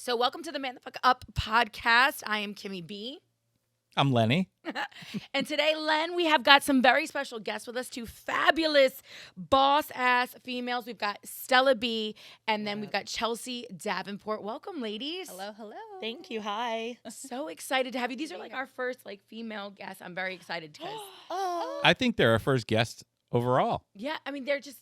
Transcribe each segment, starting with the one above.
So welcome to the Man the Fuck Up podcast. I am Kimmy B. I'm Lenny. And today, Len, we have got some very special guests with us, two fabulous boss-ass females. We've got Stella B, and then we've got Chelsea Davenport. Welcome, ladies. Hello, hello. Thank you. Hi. So excited to have you. These are like our first like female guests. I'm very excited because, I think they're our first guest overall. yeah, I mean, they're just,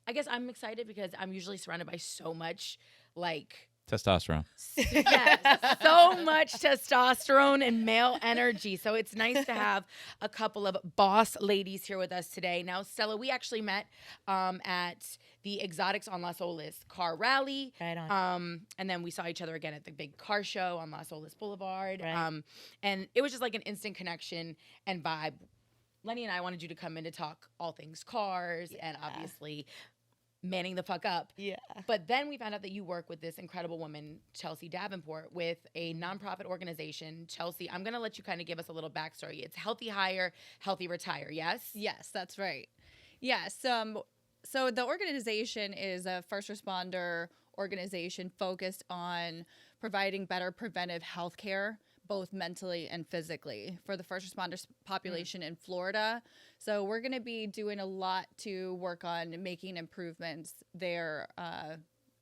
I guess I'm excited because I'm usually surrounded by so much like, Testosterone. yes, so much testosterone and male energy. So it's nice to have a couple of boss ladies here with us today. Now, Stella, we actually met at the Exotics on Las Olas car rally. Right on. And then we saw each other again at the big car show on Las Olas Boulevard. Right. And it was just like an instant connection and vibe. Lenny and I wanted you to come in to talk all things cars and obviously manning the fuck up. Yeah. But then we found out that you work with this incredible woman, Chelsea Davenport, with a nonprofit organization. Chelsea, I'm going to let you kind of give us a little backstory. It's Healthy Hire, Healthy Retire, yes? Yes, that's right. Yes. So the organization is a first responder organization focused on providing better preventive health care, both mentally and physically, for the first responders population in Florida. So we're going to be doing a lot to work on making improvements there.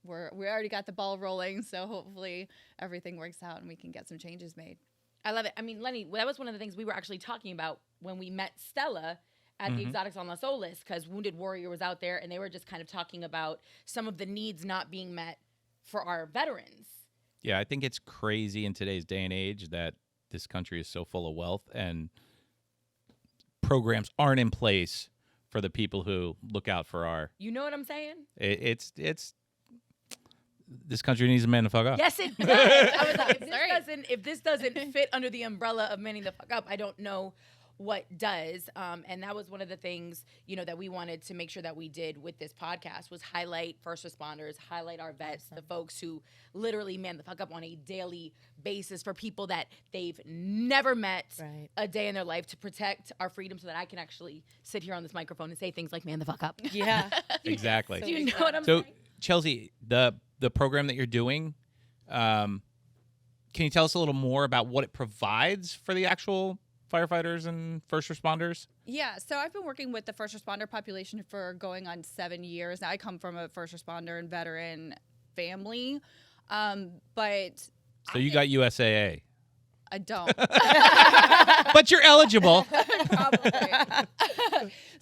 We already got the ball rolling, so hopefully everything works out and we can get some changes made. I love it. I mean, Lenny, that was one of the things we were actually talking about when we met Stella at the Exotics on Las Olas, because Wounded Warrior was out there, and they were just kind of talking about some of the needs not being met for our veterans. Yeah, I think it's crazy in today's day and age that this country is so full of wealth and programs aren't in place for the people who look out for our. You know what I'm saying? It's this country needs a man to fuck up. Yes, it does. I was like, if this doesn't fit under the umbrella of manning the fuck up, I don't know what does. And that was one of the things, you know, that we wanted to make sure that we did with this podcast was highlight first responders, highlight our vets, the folks who literally man the fuck up on a daily basis for people that they've never met a day in their life, to protect our freedom so that I can actually sit here on this microphone and say things like man the fuck up. Yeah. Exactly. Do you know what I'm So, saying? Chelsea, the program that you're doing, can you tell us a little more about what it provides for the actual firefighters and first responders? Yeah, so I've been working with the first responder population for going on 7 years. Now, I come from a first responder and veteran family, but So you got USAA. I don't. But you're eligible. Probably.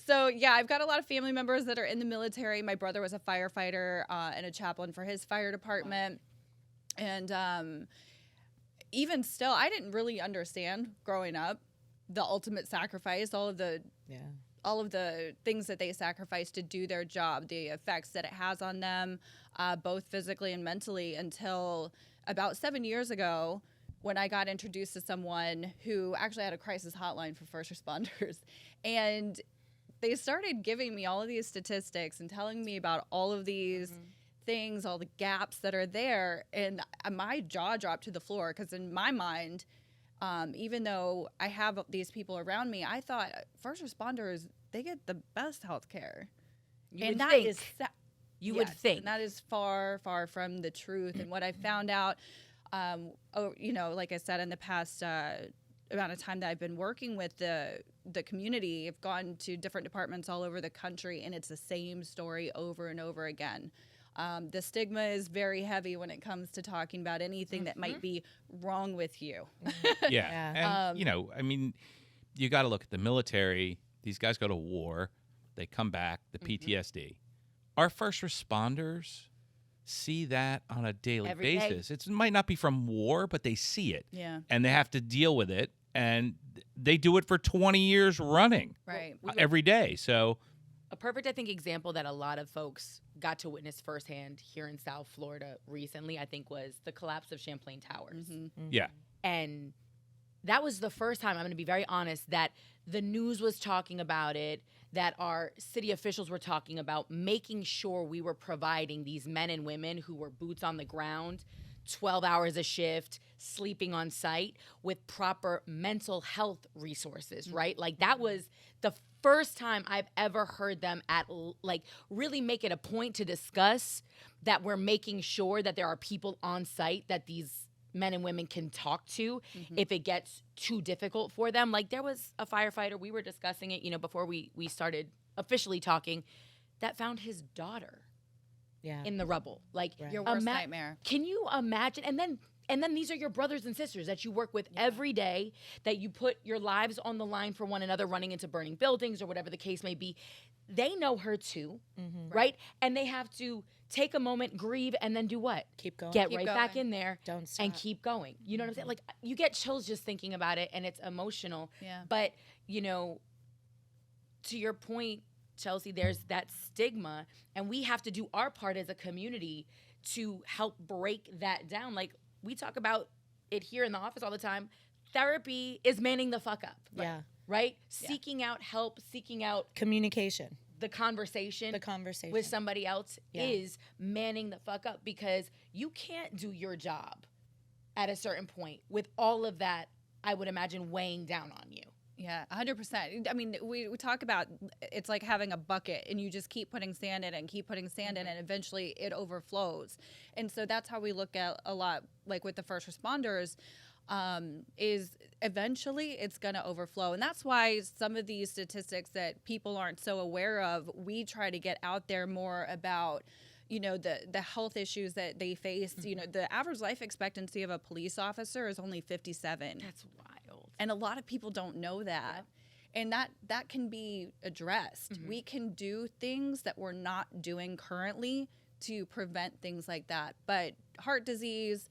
So, yeah, I've got a lot of family members that are in the military. My brother was a firefighter and a chaplain for his fire department. And even still, I didn't really understand growing up the ultimate sacrifice, all of the things that they sacrifice to do their job, the effects that it has on them, both physically and mentally, until about 7 years ago, when I got introduced to someone who actually had a crisis hotline for first responders. And they started giving me all of these statistics and telling me about all of these things, all the gaps that are there. And my jaw dropped to the floor, because in my mind, even though I have these people around me, I thought first responders, they get the best health care. You would think. And that is far, far from the truth. And what I found out, like I said, in the past amount of time that I've been working with the community, I've gone to different departments all over the country, and it's the same story over and over again. The stigma is very heavy when it comes to talking about anything that might be wrong with you. Yeah. And, I mean, you got to look at the military. These guys go to war. They come back, the PTSD. Our first responders see that on a daily basis. It might not be from war, but they see it. Yeah. And they have to deal with it. And they do it for 20 years running. Right. Every day. So a perfect, I think, example that a lot of folks got to witness firsthand here in South Florida recently, I think, was the collapse of Champlain Towers. yeah. And that was the first time, I'm going to be very honest, that the news was talking about it, that our city officials were talking about making sure we were providing these men and women who were boots on the ground 12 hours a shift, sleeping on site with proper mental health resources, right? Like that was the first time I've ever heard them really make it a point to discuss that we're making sure that there are people on site that these men and women can talk to if it gets too difficult for them. Like there was a firefighter, we were discussing it, before we started officially talking, that found his daughter in the rubble. Like your worst nightmare. Can you imagine? And then these are your brothers and sisters that you work with every day, that you put your lives on the line for one another, running into burning buildings or whatever the case may be. They know her too, right? And they have to take a moment, grieve, and then do what? Keep going. Keep going. Back in there. Don't stop. And keep going. You know what I'm saying? Like, you get chills just thinking about it, and it's emotional. Yeah. But, to your point, Chelsea, there's that stigma, and we have to do our part as a community to help break that down. Like, we talk about it here in the office all the time. Therapy is manning the fuck up. Yeah. Right? Yeah. Seeking out help, seeking out communication. The conversation with somebody else is manning the fuck up, because you can't do your job at a certain point with all of that, I would imagine, weighing down on you. Yeah, 100%. I mean, we talk about it's like having a bucket, and you just keep putting sand in it and keep putting sand in it, and eventually it overflows. And so that's how we look at a lot, like with the first responders, is eventually it's going to overflow. And that's why some of these statistics that people aren't so aware of, we try to get out there more about, the health issues that they face. The average life expectancy of a police officer is only 57. That's wild. And a lot of people don't know that. Yeah. And that can be addressed. We can do things that we're not doing currently to prevent things like that. But heart disease,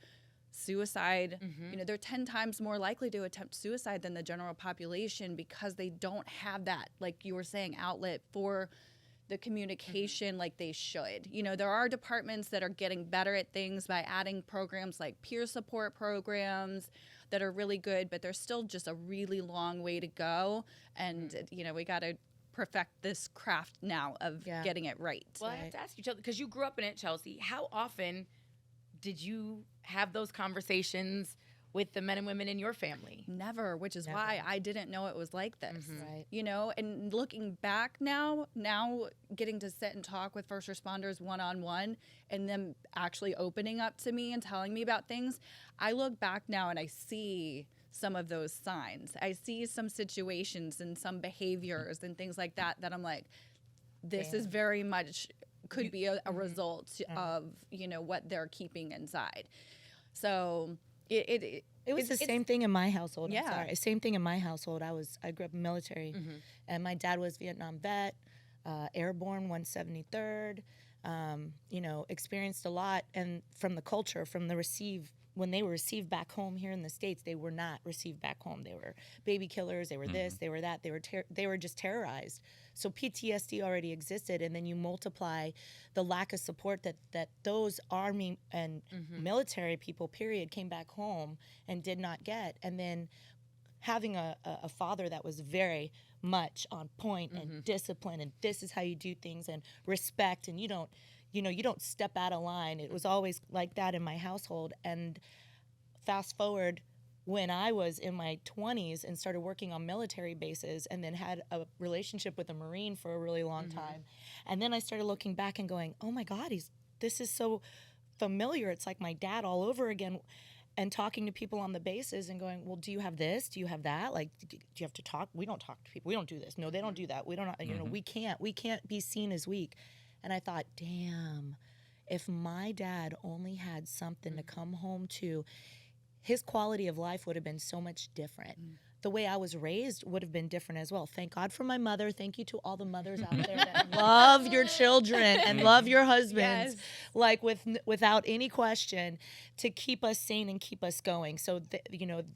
suicide, they're 10 times more likely to attempt suicide than the general population, because they don't have that, like you were saying, outlet for the communication like they should. There are departments that are getting better at things by adding programs like peer support programs that are really good, but there's still just a really long way to go. And, we got to perfect this craft now of getting it right. Well, I have to ask you, Chelsea, because you grew up in it, Chelsea, how often did you have those conversations with the men and women in your family? Never, which is why I didn't know it was like this. Right. And looking back now getting to sit and talk with first responders one-on-one, and them actually opening up to me and telling me about things, I look back now and I see some of those signs. I see some situations and some behaviors and things like that I'm like, this is very much could be a result of what they're keeping inside. So it was the same thing in my household. Yeah. I'm sorry. Same thing in my household. I grew up in military, and my dad was Vietnam vet, airborne, 173rd. Experienced a lot, and from the culture, from the when they were received back home here in the States, they were not received back home. They were baby killers. They were this. They were that. They were just terrorized. So PTSD already existed, and then you multiply the lack of support that those Army and military people, period, came back home and did not get. And then having a father that was very much on point and disciplined, and this is how you do things, and respect, and you don't step out of line. It was always like that in my household. And fast forward, when I was in my 20s and started working on military bases, and then had a relationship with a Marine for a really long time. And then I started looking back and going, oh my God, this is so familiar. It's like my dad all over again. And talking to people on the bases and going, well, do you have this? Do you have that? Like, do you have to talk? We don't talk to people. We don't do this. No, they don't do that. We don't, we can't be seen as weak. And I thought, damn, if my dad only had something to come home to, his quality of life would have been so much different. The way I was raised would have been different as well. Thank God for my mother. Thank you to all the mothers out there that love your children and love your husbands, like without any question, to keep us sane and keep us going. So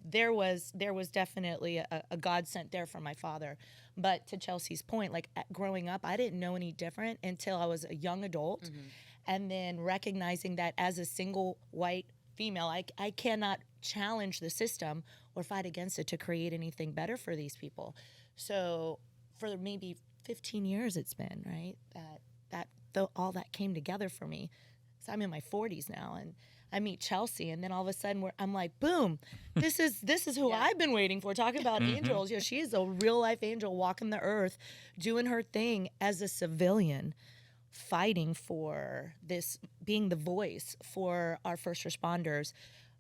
there was definitely a godsent there for my father. But to Chelsea's point, like growing up, I didn't know any different until I was a young adult, and then recognizing that as a single white female, I cannot challenge the system or fight against it to create anything better for these people. So for maybe 15 years it's been, right, all that came together for me. So I'm in my 40s now, and I meet Chelsea, and then all of a sudden I'm like, boom, this is who I've been waiting for. Talking about angels, she is a real life angel walking the earth, doing her thing as a civilian, fighting for this, being the voice for our first responders,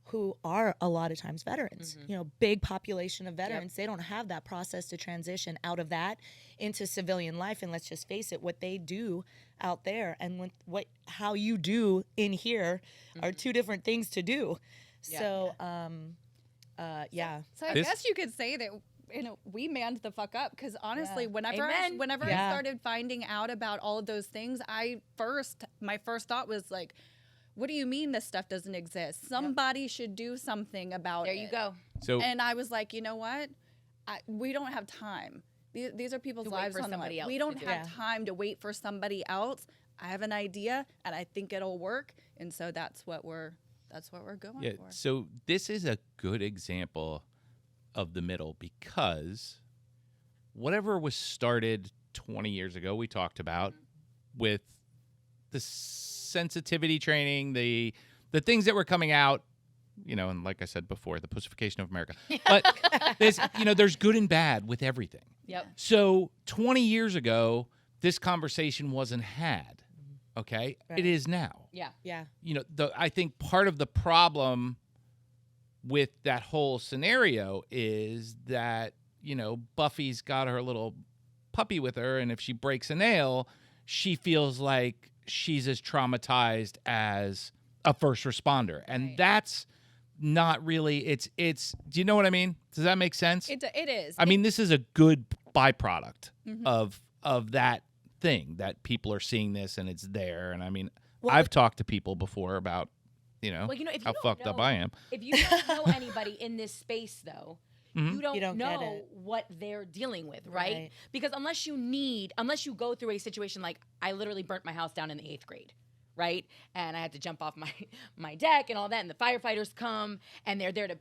who are a lot of times veterans, big population of veterans. They don't have that process to transition out of that into civilian life. And let's just face it, what they do out there and how you do in here are two different things to do. So, So I guess you could say that, we manned the fuck up, because honestly, whenever I started finding out about all of those things, my first thought was like, what do you mean this stuff doesn't exist? Somebody should do something about it. There you go. And I was like, you know what? We don't have time. These are people's lives on the line. We don't have time to wait for somebody else. I have an idea, and I think it'll work. And so that's what we're going for. So this is a good example of the middle, because whatever was started 20 years ago, we talked about with the sensitivity training, the things that were coming out, and like I said before, the pussification of America. But there's good and bad with everything. Yep. So 20 years ago, this conversation wasn't had. Okay, right. It is now. Yeah. I think part of the problem with that whole scenario is that Buffy's got her little puppy with her, and if she breaks a nail, she feels like she's as traumatized as a first responder, and that's not really. It's. Do you know what I mean? Does that make sense? It is. I mean, this is a good byproduct of that thing, that people are seeing this and it's there. And I mean, I've talked to people before about how fucked up I am. If you don't know anybody in this space, though. You don't know what they're dealing with, right? Because unless you go through a situation like, I literally burnt my house down in the 8th grade, right? And I had to jump off my deck and all that, and the firefighters come, and they're there to,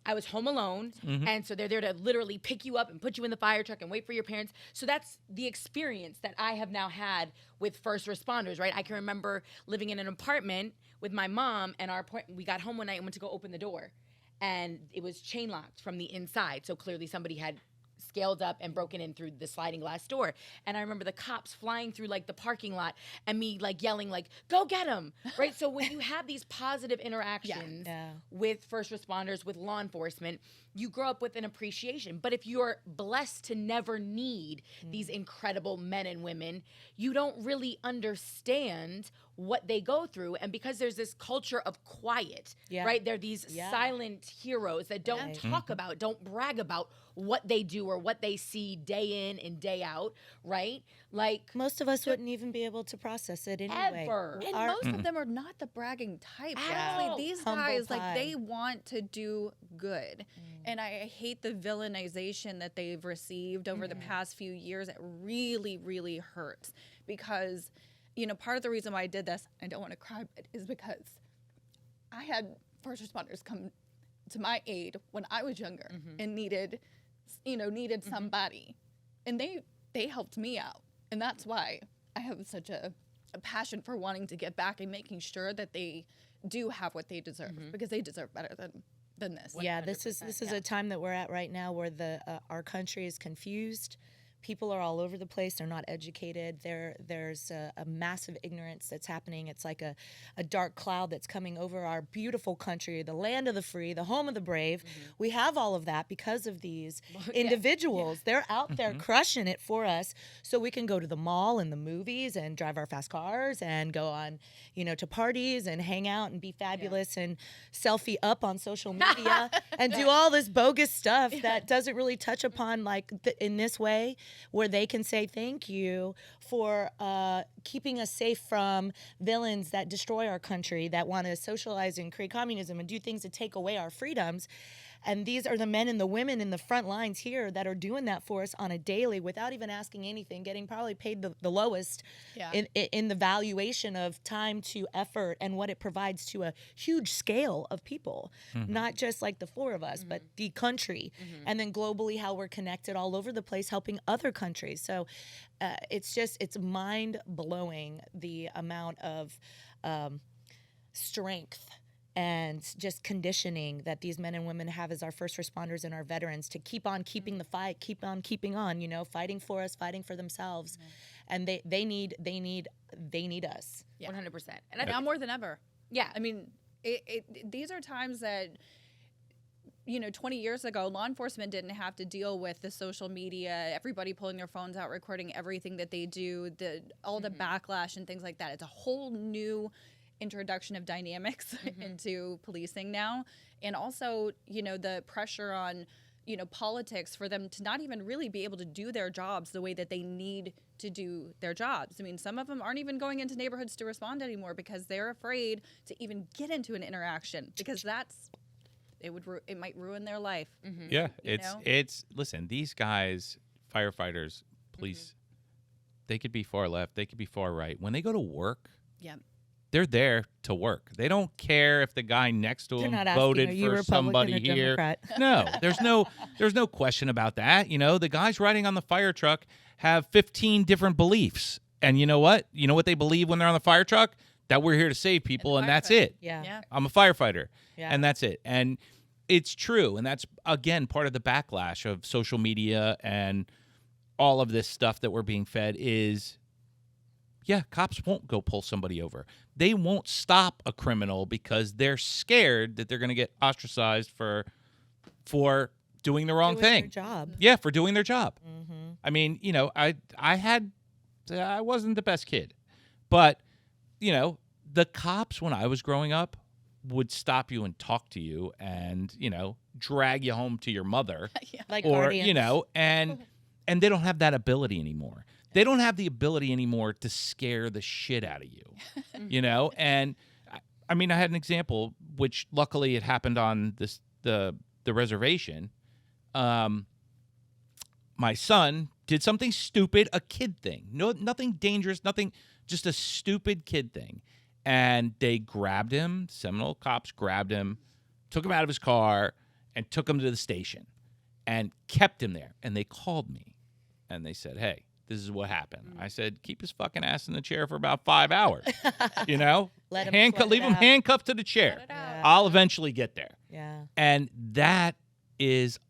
I was home alone, and so they're there to literally pick you up and put you in the fire truck and wait for your parents. So that's the experience that I have now had with first responders, right? I can remember living in an apartment with my mom, and we got home one night and went to go open the door. And it was chain locked from the inside. So clearly somebody had scaled up and broken in through the sliding glass door. And I remember the cops flying through the parking lot, and me yelling go get him, right? So when you have these positive interactions with first responders, with law enforcement, you grow up with an appreciation. But if you're blessed to never need these incredible men and women, you don't really understand what they go through. And because there's this culture of quiet, right? They're these silent heroes that don't talk about, don't brag about what they do or what they see day in and day out, right? Most of us wouldn't even be able to process it anyway. Ever. And most of them are not the bragging type. Actually, these guys, they want to do good. And I hate the villainization that they've received over the past few years. It really, really hurts, because part of the reason why I did this, I don't want to cry, but is because I had first responders come to my aid when I was younger and needed somebody, and they helped me out, and that's why I have such a passion for wanting to get back and making sure that they do have what they deserve, because they deserve better than this. Yeah, this is a time that we're at right now where our country is confused. People are all over the place. They're not educated. There's a massive ignorance that's happening. It's like a dark cloud that's coming over our beautiful country, the land of the free, the home of the brave. We have all of that because of these individuals. They're out there crushing it for us, so we can go to the mall and the movies and drive our fast cars and go on, to parties and hang out and be fabulous and selfie up on social media and do all this bogus stuff that doesn't really touch upon in this way, where they can say thank you for keeping us safe from villains that destroy our country, that want to socialize and create communism and do things to take away our freedoms. And these are the men and the women in the front lines here that are doing that for us on a daily without even asking anything, getting probably paid the lowest in the valuation of time to effort and what it provides to a huge scale of people, not just the 4 of us, but the country. And then globally, how we're connected all over the place, helping other countries. So it's mind blowing, the amount of strength and just conditioning that these men and women have as our first responders and our veterans to keep on keeping the fight, keep on keeping on, fighting for us, fighting for themselves. And they need us. 100%. And now more than ever. Yeah. I mean, these are times that, 20 years ago, law enforcement didn't have to deal with the social media, everybody pulling their phones out, recording everything that they do, all the backlash and things like that. It's a whole new introduction of dynamics into policing now. And also, the pressure on, politics for them to not even really be able to do their jobs the way that they need to do their jobs. I mean, some of them aren't even going into neighborhoods to respond anymore because they're afraid to even get into an interaction because it might ruin their life. Yeah, it's listen, these guys, firefighters, police, they could be far left, they could be far right. When they go to work, they're there to work. They don't care if the guy next to them voted for somebody here. No, there's no question about that. The guys riding on the fire truck have 15 different beliefs. And you know what? You know what they believe when they're on the fire truck? That we're here to save people, and that's it. Yeah. I'm a firefighter, and that's it. And it's true, and that's, again, part of the backlash of social media and all of this stuff that we're being fed is, cops won't go pull somebody over. They won't stop a criminal because they're scared that they're going to get ostracized for doing the wrong thing. Their job. Yeah, for doing their job. I mean, I wasn't the best kid, but, the cops when I was growing up would stop you and talk to you and, drag you home to your mother. Like or, guardians. and they don't have that ability anymore. They don't have the ability anymore to scare the shit out of you, And I mean, I had an example, which luckily it happened on the reservation. My son did something stupid, a kid thing. No, nothing dangerous, nothing, just a stupid kid thing. And they grabbed him. Seminole cops grabbed him, took him out of his car, and took him to the station, and kept him there. And they called me, and they said, "Hey, this is what happened." I said, "Keep his fucking ass in the chair for about 5 hours." Let him leave him handcuffed to the chair. I'll eventually get there. Yeah. And that is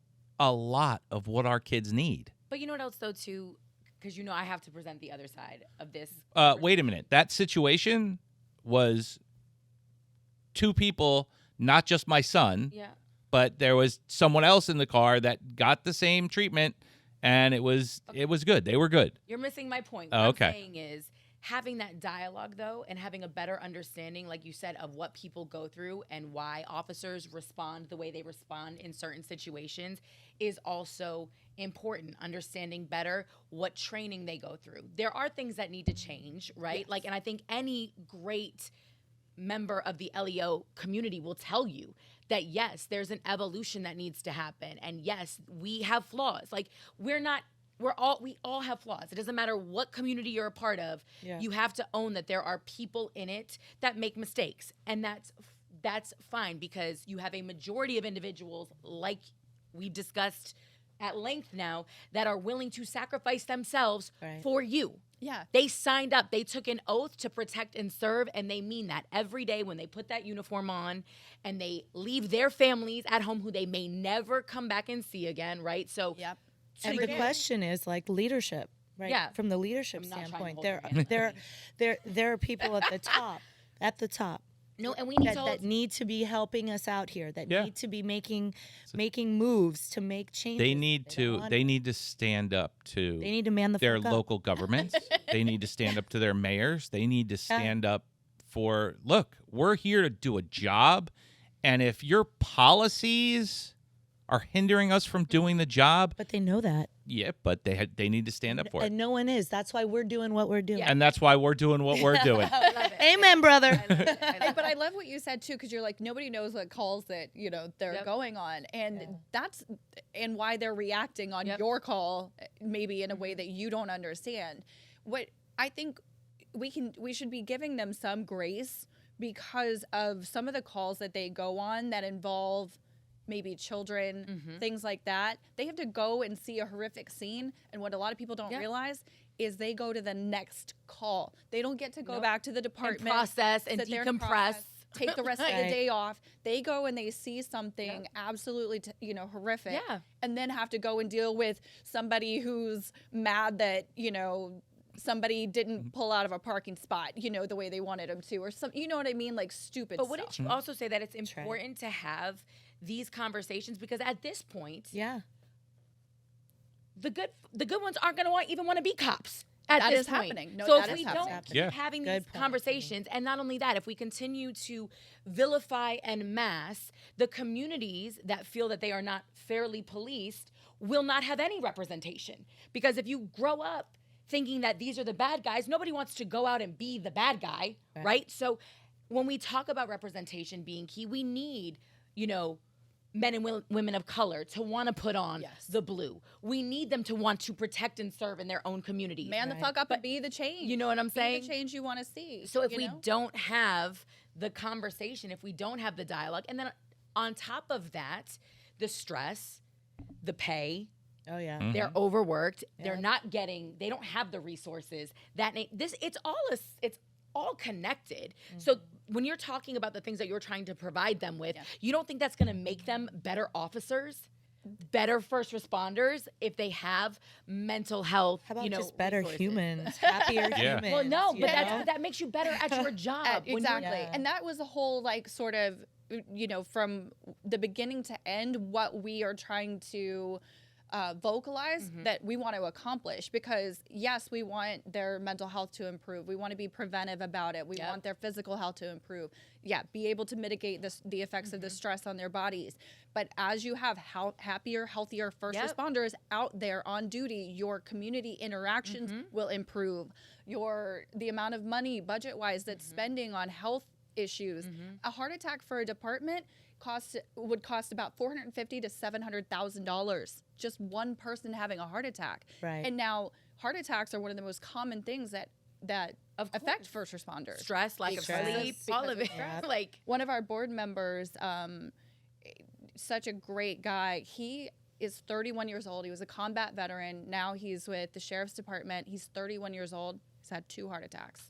a lot of what our kids need. But you know what else, though, too? Because, I have to present the other side of this. Wait a minute. That situation was two people, not just my son, but there was someone else in the car that got the same treatment, and it was good. They were good. You're missing my point. What I'm saying is having that dialogue, though, and having a better understanding, like you said, of what people go through and why officers respond the way they respond in certain situations is also important. Understanding better what training they go through. There are things that need to change, right? Yes. And I think any great member of the LEO community will tell you that, yes, there's an evolution that needs to happen. And yes, we have flaws. Like we all have flaws. It doesn't matter what community you're a part of. Yeah. You have to own that there are people in it that make mistakes. And that's fine because you have a majority of individuals, like we've discussed at length now, that are willing to sacrifice themselves for you. Yeah. They signed up. They took an oath to protect and serve, and they mean that every day when they put that uniform on and they leave their families at home who they may never come back and see again, right? So And the question is like leadership, right? Yeah. From the leadership I'm not standpoint, trying to hold there are people at the top. No, and we need that need to be helping us out here. That need to be making moves to make changes. They need to stand up to. They need to man their fuck up. local governments. They need to stand up to their mayors. They need to stand up for. Look, we're here to do a job, and if your policies are hindering us from doing the job, but they know that. Yeah, but they need to stand up for it. And no one is. That's why we're doing what we're doing. Yeah. And that's why we're doing what we're doing. Amen, brother. But I love what you said too, because you're like, nobody knows what calls that they're going on, and that's why they're reacting on your call, maybe in a way that you don't understand. What I think we should be giving them some grace because of some of the calls that they go on that involve maybe children, things like that. They have to go and see a horrific scene, and what a lot of people don't realize is they go to the next call. They don't get to go back to the department, and process and decompress. take the rest of the day off. They go and they see something absolutely, horrific. Yeah. And then have to go and deal with somebody who's mad that, somebody didn't pull out of a parking spot, the way they wanted them to, or you know what I mean? Like stupid But stuff. wouldn't you also say that it's important to have these conversations? Because at this point, the good ones aren't going to even want to be cops. That is point. happening. No, so that if we is don't happening. keep having these conversations, and not only that, if we continue to vilify en masse, the communities that feel that they are not fairly policed will not have any representation. Because if you grow up thinking that these are the bad guys, nobody wants to go out and be the bad guy, right? So when we talk about representation being key, we need, men and women of color to want to put on the blue. We need them to want to protect and serve in their own communities. Man the fuck up and be the change. You know what I'm saying? Be the change you want to see. So if we don't have the conversation, if we don't have the dialogue, and then on top of that, the stress, the pay. Oh yeah. They're overworked. They're not getting, they don't have the resources. It's all connected. So when you're talking about the things that you're trying to provide them with, you don't think that's going to make them better officers, better first responders if they have mental health, How about just better resources? Humans, happier humans? Well, no, but that makes you better at your job. Exactly. And that was the whole sort of, from the beginning to end, what we are trying to vocalize that we want to accomplish, because yes, we want their mental health to improve. We want to be preventive about it. We want their physical health to improve. Be able to mitigate the effects of the stress on their bodies. But as you have happier, healthier first responders out there on duty, your community interactions will improve. The amount of money budget-wise that's spending on health issues. A heart attack for a department would cost about $450,000 to $700,000, just one person having a heart attack. Right. And now heart attacks are one of the most common things that affect first responders. Stress, lack of sleep, all of it. Like one of our board members, such a great guy. He is 31 years old. He was a combat veteran. Now he's with the sheriff's department. He's 31 years old. He's had 2 heart attacks.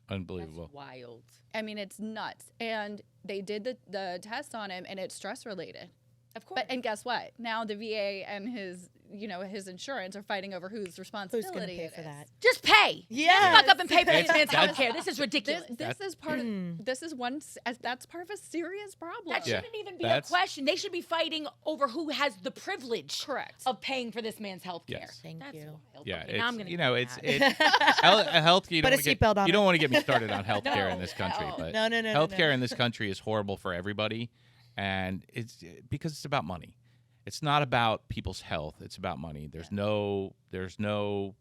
Unbelievable. That's wild. I mean, it's nuts. And they did the test on him, and it's stress related. Of course. And guess what? Now the VA and his insurance are fighting over whose responsibility Who's going to pay it for is. that? Just pay. Yeah. Fuck up and pay for this man's health care. This is ridiculous. This is part of that's part of a serious problem. That shouldn't even be a question. They should be fighting over who has the privilege of paying for this man's health care. Thank you. Wild. Yeah, Okay, now I'm gonna health. You Put a seatbelt on. You don't want to get me started on healthcare in this country, but No. healthcare in this country is horrible for everybody, and it's because it's about money. It's not about people's health. It's about money. There's no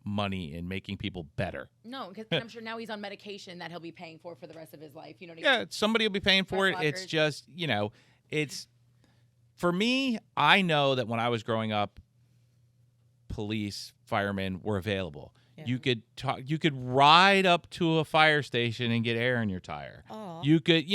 money in making people better. No, because I'm sure now he's on medication that he'll be paying for the rest of his life. You know what I mean? Yeah, somebody will be paying for it. It's just, it's for me, I know that when I was growing up, police, firemen were available. Yeah. You could ride up to a fire station and get air in your tire. Aww. You could,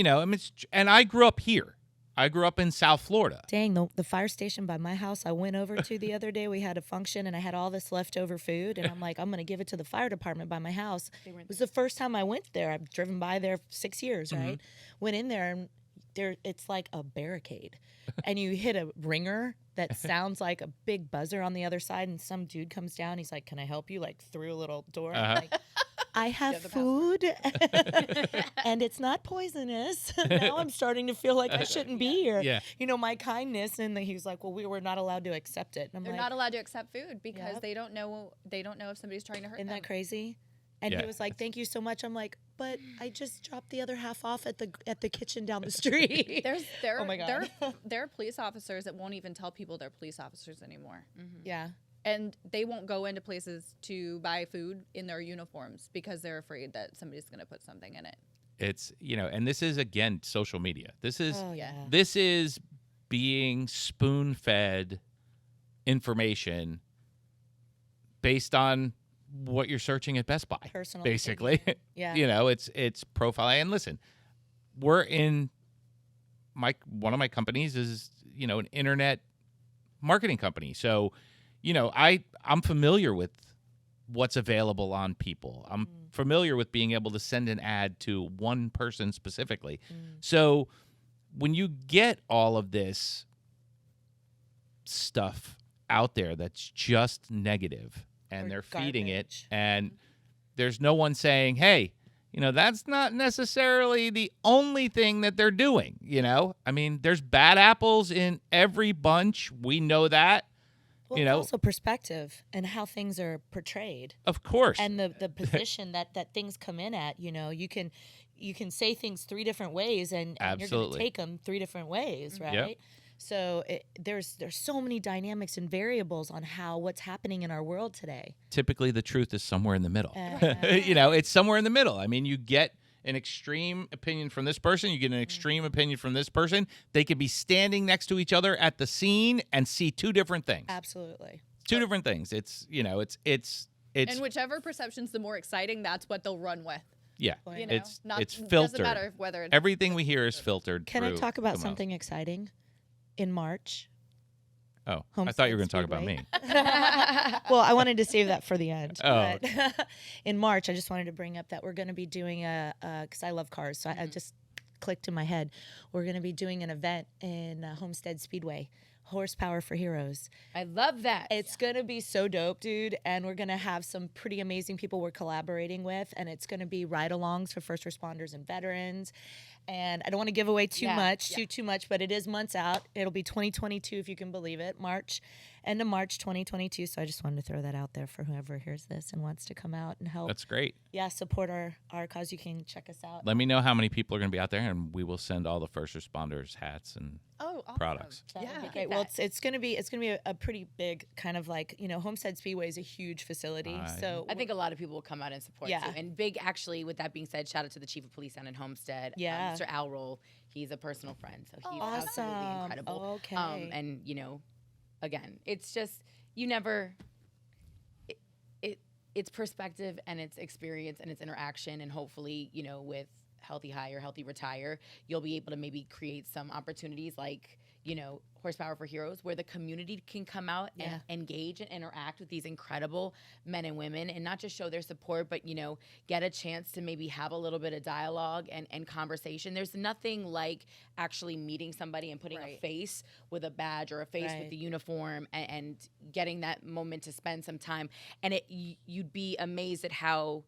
and I grew up here. I grew up in South Florida. Dang, the fire station by my house I went over to the other day, we had a function and I had all this leftover food and I'm like, I'm going to give it to the fire department by my house. It was the first time I went there. I've driven by there 6 years, right? Went in there and it's like a barricade. And you hit a ringer that sounds like a big buzzer on the other side and some dude comes down. He's like, can I help you? Like through a little door. I'm like, I have food and it's not poisonous. Now I'm starting to feel like I shouldn't be here. Yeah. My kindness. And he was like, well, we were not allowed to accept it. And They're not allowed to accept food because they don't know if somebody's trying to hurt them. Isn't that crazy? And he was like, thank you so much. I'm like, but I just dropped the other half off at the kitchen down the street. Oh my God. There are police officers that won't even tell people they're police officers anymore. Mm-hmm. Yeah. And they won't go into places to buy food in their uniforms because they're afraid that somebody's going to put something in it. It's, and this is, again, social media. This is This is being spoon-fed information based on what you're searching at Best Buy. Personal basically. opinion. Yeah. It's profiling. And listen, we're in one of my companies is, an internet marketing company. So, I'm familiar with what's available on people. I'm familiar with being able to send an ad to one person specifically. So when you get all of this stuff out there that's just negative and Or they're feeding it, garbage. and there's no one saying, hey, that's not necessarily the only thing that they're doing, I mean, there's bad apples in every bunch. We know that. Well, it's also perspective and how things are portrayed. Of course. And the position that things come in at, you can say things 3 different ways and you're going to take them 3 different ways, right? Yep. So there's so many dynamics and variables on what's happening in our world today. Typically, the truth is somewhere in the middle. It's somewhere in the middle. I mean, you get an extreme opinion from this person, you get an extreme opinion from this person. They could be standing next to each other at the scene and see 2 different things. Absolutely. 2 different things. It's and whichever perception's the more exciting, that's what they'll run with. Yeah, it's filtered. Doesn't matter whether it's everything we hear is filtered. Can I through talk about the something exciting? In March. Oh, I thought you were going to talk about me. Well, I wanted to save that for the end. Oh. But in March, I just wanted to bring up that we're going to be doing because I love cars, so I just clicked in my head. We're going to be doing an event in Homestead Speedway, Horsepower for Heroes. I love that. It's going to be so dope, dude. And we're going to have some pretty amazing people we're collaborating with. And it's going to be ride-alongs for first responders and veterans. And I don't want to give away too much, but it is months out. It'll be 2022, if you can believe it, end of March 2022. So I just wanted to throw that out there for whoever hears this and wants to come out and help. That's great. Yeah, support our cause. You can check us out. Let me know how many people are going to be out there, and we will send all the first responders hats and awesome. products. Okay. Well, it's going to be a pretty big kind of like, Homestead Speedway is a huge facility. So I think a lot of people will come out and support Yeah. too. And big, actually, with that being said, shout out to the chief of police down in Homestead, Yeah. Mr. Al Roll. He's a personal friend, so he's Awesome. absolutely incredible. Okay. And again, it's just it's perspective and it's experience and it's interaction, and hopefully, with Healthy Hire, Healthy Retire, you'll be able to maybe create some opportunities like, Horsepower for Heroes, where the community can come out and engage and interact with these incredible men and women, and not just show their support, but, get a chance to maybe have a little bit of dialogue and conversation. There's nothing like actually meeting somebody and putting a face with a badge or a face with the uniform and getting that moment to spend some time. And you'd be amazed at how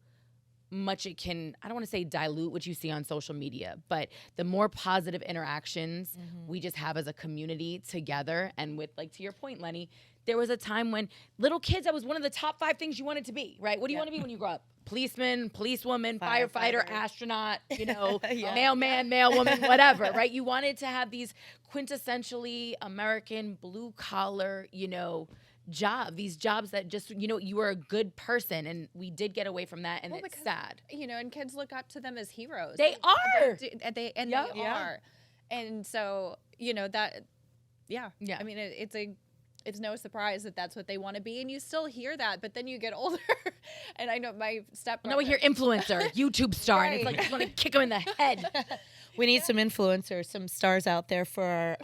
much it can, I don't want to say dilute what you see on social media, but the more positive interactions we just have as a community together. And with, like, to your point, Lenny, there was a time when little kids, that was one of the top 5 things you wanted to be, right? What do you want to be when you grow up? Policeman, policewoman, firefighter, astronaut, mailman, mailwoman, whatever, right? You wanted to have these quintessentially American blue collar, these jobs that just, you were a good person, and we did get away from that, and it's sad. And kids look up to them as heroes. They are. They are. And so, that, I mean, it's no surprise that that's what they want to be, and you still hear that, but then you get older, and I know my stepbrother. No, we hear influencer, YouTube star, and it's like, you just want to kick them in the head. We need some influencers, some stars out there for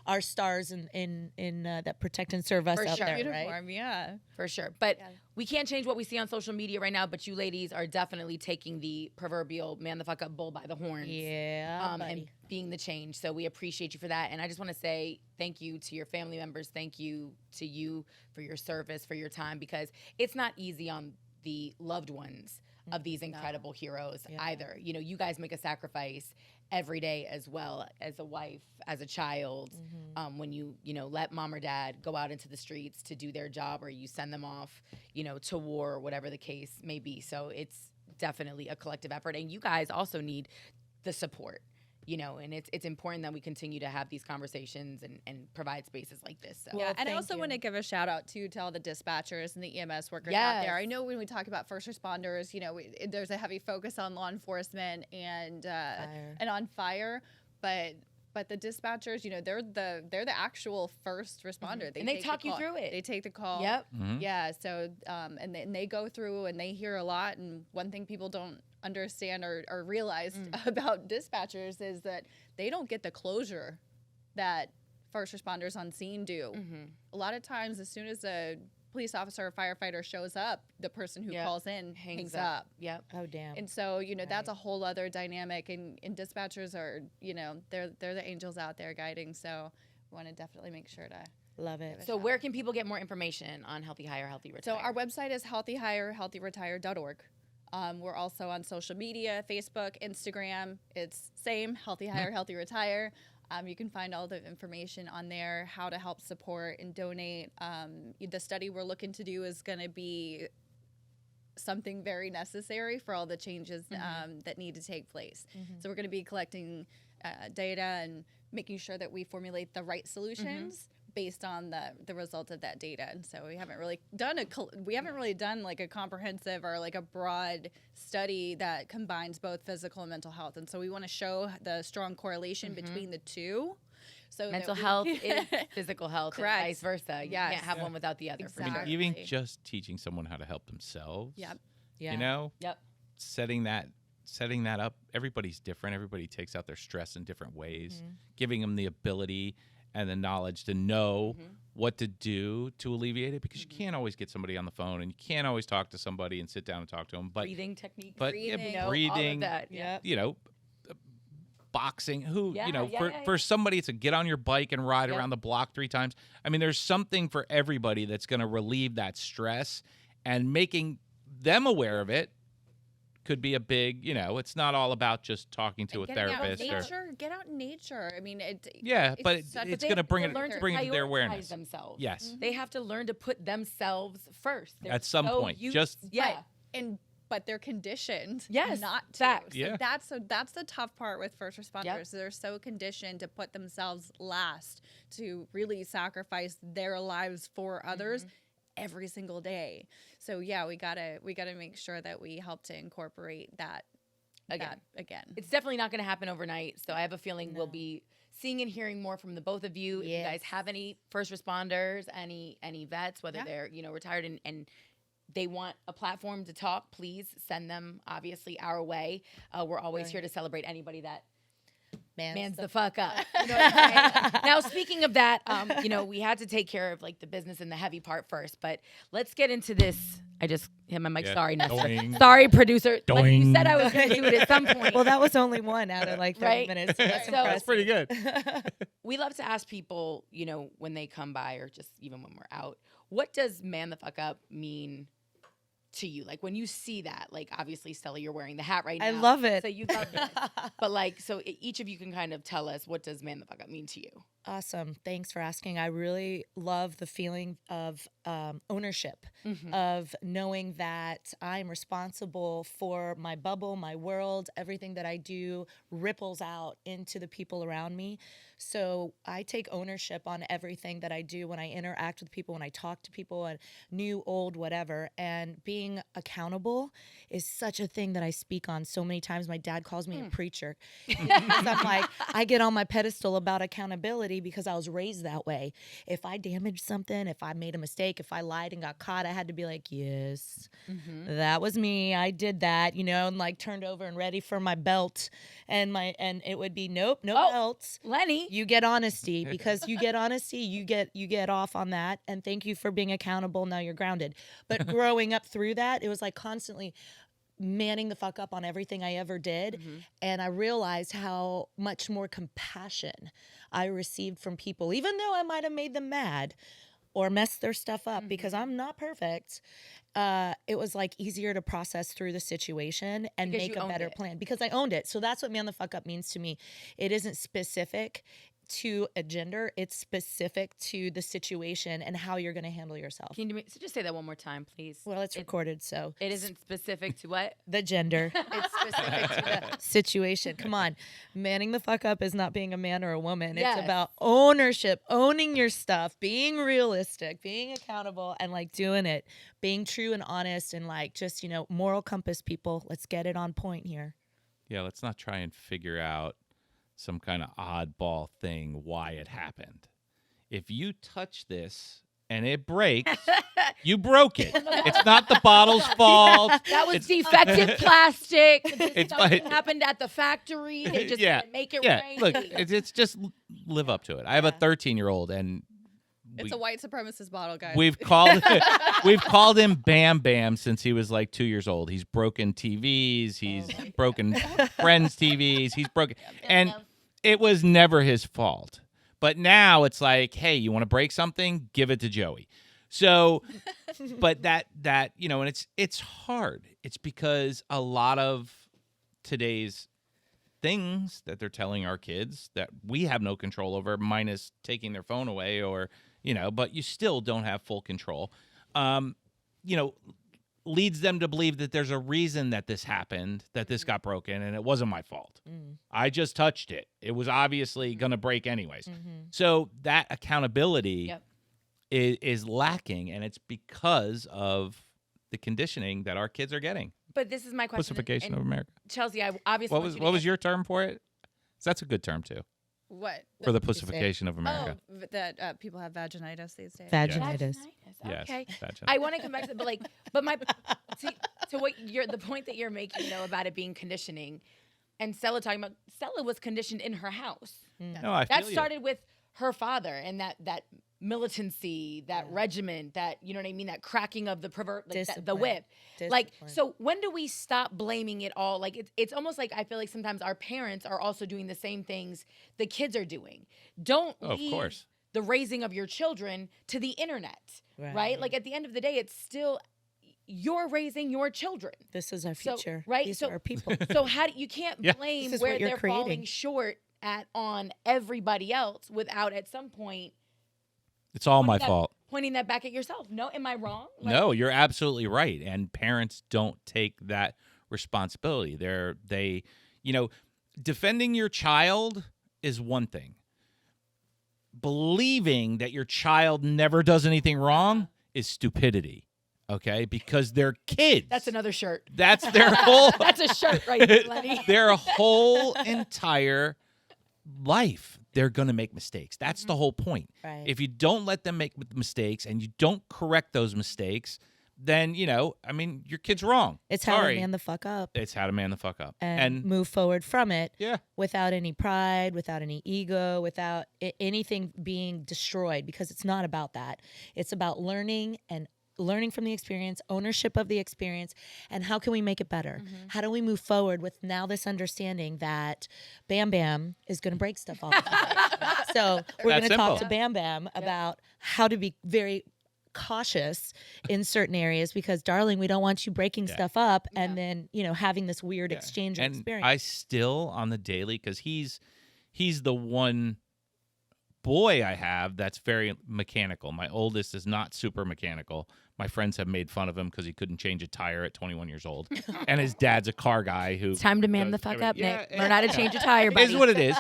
our stars in that protect and serve us For out sure. there, Uniform, right? yeah. For sure. But we can't change what we see on social media right now, but you ladies are definitely taking the proverbial man the fuck up bull by the horns. Yeah, and being the change. So we appreciate you for that. And I just want to say thank you to your family members. Thank you to you for your service, for your time, because it's not easy on the loved ones of these incredible heroes either. You guys make a sacrifice every day as well, as a wife, as a child, when you let mom or dad go out into the streets to do their job, or you send them off, to war, or whatever the case may be. So it's definitely a collective effort, and you guys also need the support. And it's important that we continue to have these conversations and provide spaces like this. So. Yeah, and I also want to give a shout out to all the dispatchers and the EMS workers out there. I know when we talk about first responders, there's a heavy focus on law enforcement and on fire, but the dispatchers, they're the actual first responder. And they talk you through it. They take the call. Yep. Yeah. So and they go through and they hear a lot. And one thing people don't understand or realize about dispatchers is that they don't get the closure that first responders on scene do. A lot of times, as soon as a police officer or firefighter shows up, the person who calls in hangs up. Yep. Oh, damn. And so, that's a whole other dynamic. And dispatchers are, they're the angels out there guiding. So we want to definitely make sure to love it. So where can people get more information on Healthy Hire, Healthy Retire? So our website is healthyhirehealthyretire.org. We're also on social media, Facebook, Instagram. It's same, Healthy Hire, Healthy Retire. You can find all the information on there, how to help support and donate. The study we're looking to do is going to be something very necessary for all the changes that need to take place. So we're going to be collecting data and making sure that we formulate the right solutions based on the result of that data. And so we haven't really done like a comprehensive or like a broad study that combines both physical and mental health. And so we want to show the strong correlation between the two. So mental health is physical health, correct, and vice versa. You can't have one without the other. Exactly. For sure. Even just teaching someone how to help themselves. Yep. Yeah. Setting that up. Everybody's different. Everybody takes out their stress in different ways. Giving them the ability and the knowledge to know what to do to alleviate it, because you can't always get somebody on the phone, and you can't always talk to somebody and sit down and talk to them. But breathing techniques, breathing, all of that. Boxing. For for somebody, it's a get on your bike and ride around the block 3 times. I mean, there's something for everybody that's going to relieve that stress, and making them aware of it could be a big, it's not all about just talking to a therapist. Get out in nature. I mean, it's going to bring it to their awareness. Themselves. Yes. They have to learn to put themselves first. At some point. But they're conditioned not to. Facts. So that's the tough part with first responders. They're so conditioned to put themselves last, to really sacrifice their lives for others every single day. So we gotta make sure that we help to incorporate that again. It's definitely not going to happen overnight. So I have a feeling we'll be seeing and hearing more from the both of you. If you guys have any first responders, any vets, whether they're retired and they want a platform to talk, please send them obviously our way. We're always here to celebrate anybody that mans the fuck up. You know what I'm saying? Now, speaking of that, we had to take care of like the business and the heavy part first, but let's get into this. I just hit my mic. Yeah. Sorry, Nestor. Doing. Sorry, producer. But Doing. you said I was going to do it at some point. Well, that was only one out of like 30 minutes. So that's That's pretty good. We love to ask people, when they come by or just even when we're out, what does man the fuck up mean to you? Like when you see that, like obviously Stella, you're wearing the hat right now. I love it. So you love it. But so each of you can kind of tell us, what does man the fuck up mean to you? Awesome. Thanks for asking. I really love the feeling of ownership, of knowing that I'm responsible for my bubble, my world, everything that I do ripples out into the people around me. So I take ownership on everything that I do when I interact with people, when I talk to people, and new, old, whatever. And being accountable is such a thing that I speak on so many times. My dad calls me a preacher. Because I'm like, I get on my pedestal about accountability because I was raised that way. If I damaged something, if I made a mistake, if I lied and got caught, I had to be like, yes, that was me. I did that, and like turned over and ready for my belt. And it would be no belts. Lenny. You get honesty, because you get honesty, you get off on that. And thank you for being accountable. Now you're grounded. But growing up through that, it was like constantly manning the fuck up on everything I ever did. And I realized how much more compassion I received from people, even though I might have made them mad or messed their stuff up, because I'm not perfect. It was like easier to process through the situation and make a better plan because I owned it. So that's what man the fuck up means to me. It isn't specific to a gender, it's specific to the situation and how you're going to handle yourself. Can you just say that one more time, please? Well, it's recorded, so it isn't specific to what? The gender. It's specific to the situation. Come on. Manning the fuck up is not being a man or a woman. It's about ownership, owning your stuff, being realistic, being accountable, and like doing it, being true and honest, and like just, moral compass, people. Let's get it on point here. Yeah, let's not try and figure out some kind of oddball thing why it happened. If you touch this and it breaks, you broke it. It's not the bottle's fault. That was defective plastic. Something happened at the factory. They just didn't make it right. Look, it's just live up to it. I have a 13-year-old, and It's a white supremacist bottle, guys. We've called him Bam Bam since he was like 2 years old. He's broken TVs. He's broken friends' TVs. He's broken, and it was never his fault. But now it's like, hey, you want to break something? Give it to Joey. So, but that and it's hard. It's because a lot of today's things that they're telling our kids that we have no control over, minus taking their phone away, or but you still don't have full control. Leads them to believe that there's a reason that this happened, that this got broken, and it wasn't my fault. I just touched it. It was obviously going to break anyways. So that accountability is lacking, and it's because of the conditioning that our kids are getting. But this is my question. Pussification of America. Chelsea, I obviously what was your term for it? That's a good term too. What? For the pussification of America. Oh, that people have vaginitis these days. Vaginitis. Okay. Yes, vaginitis. I want to come back to it, but to what the point that you're making about it being conditioning, and Stella talking about, Stella was conditioned in her house. No, I feel That started with her father and that militancy, that regiment, that that cracking of the the whip. Like, so when do we stop blaming it all? Like, it's almost like I feel like sometimes our parents are also doing the same things the kids are doing. Don't leave the raising of your children to the internet, right? Like, at the end of the day, it's still you're raising your children. This is our future, right? These are our people. So you can't blame where they're falling short on everybody else without at some point. It's all my fault. Pointing that back at yourself. No, am I wrong? No, you're absolutely right. And parents don't take that responsibility. They defending your child is one thing. Believing that your child never does anything wrong is stupidity. Okay? Because they're kids. That's another shirt. That's their whole That's a shirt right there, Lenny. Their whole entire life. They're going to make mistakes. That's the whole point. Right. If you don't let them make mistakes and you don't correct those mistakes, then, your kid's wrong. It's how to man the fuck up. It's how to man the fuck up. And move forward from it. Yeah. Without any pride, without any ego, without anything being destroyed, because it's not about that. It's about learning from the experience, ownership of the experience, and how can we make it better? How do we move forward with now this understanding that Bam Bam is going to break stuff all the time. So we're going to talk to Bam Bam about how to be very cautious in certain areas, because, darling, we don't want you breaking stuff up and then, having this weird exchange of experience. I still, on the daily, because he's the one boy I have that's very mechanical. My oldest is not super mechanical. My friends have made fun of him because he couldn't change a tire at 21 years old. And his dad's a car guy who... It's time to man the fuck up, Nick. Learn how to change a tire, buddy. It is what it is.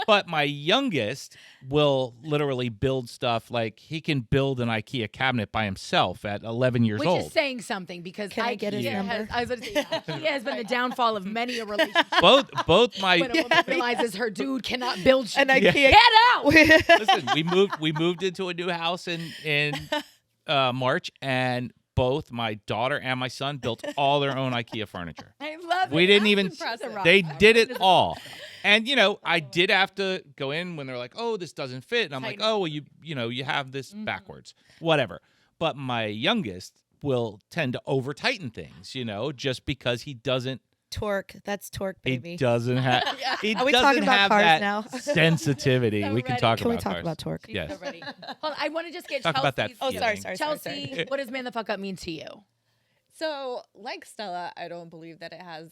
But my youngest will literally build stuff. Like, he can build an IKEA cabinet by himself at 11 years old. Which is saying something, because Can I get his number? I was going to say, IKEA has been the downfall of many a relationship. Both my... When a woman realizes her dude cannot build shit. And IKEA. Get out! Listen, we moved into a new house in March, and both my daughter and my son built all their own IKEA furniture. I love it. We didn't even. impressive. They did it all. And I did have to go in when they're like, "Oh, this doesn't fit," and I'm like, "Oh, well, you have this backwards, whatever." But my youngest will tend to over tighten things, just because he doesn't. Torque. That's torque, baby. He doesn't have. He Are we doesn't talking about have cars that now? sensitivity. So we can ready. talk Can about we talk cars. about torque? She's Yes. so ready. Hold on, I want to just get Talk about that Chelsea's- feeling. Chelsea, what does man the fuck up mean to you? So, like Stella, I don't believe that it has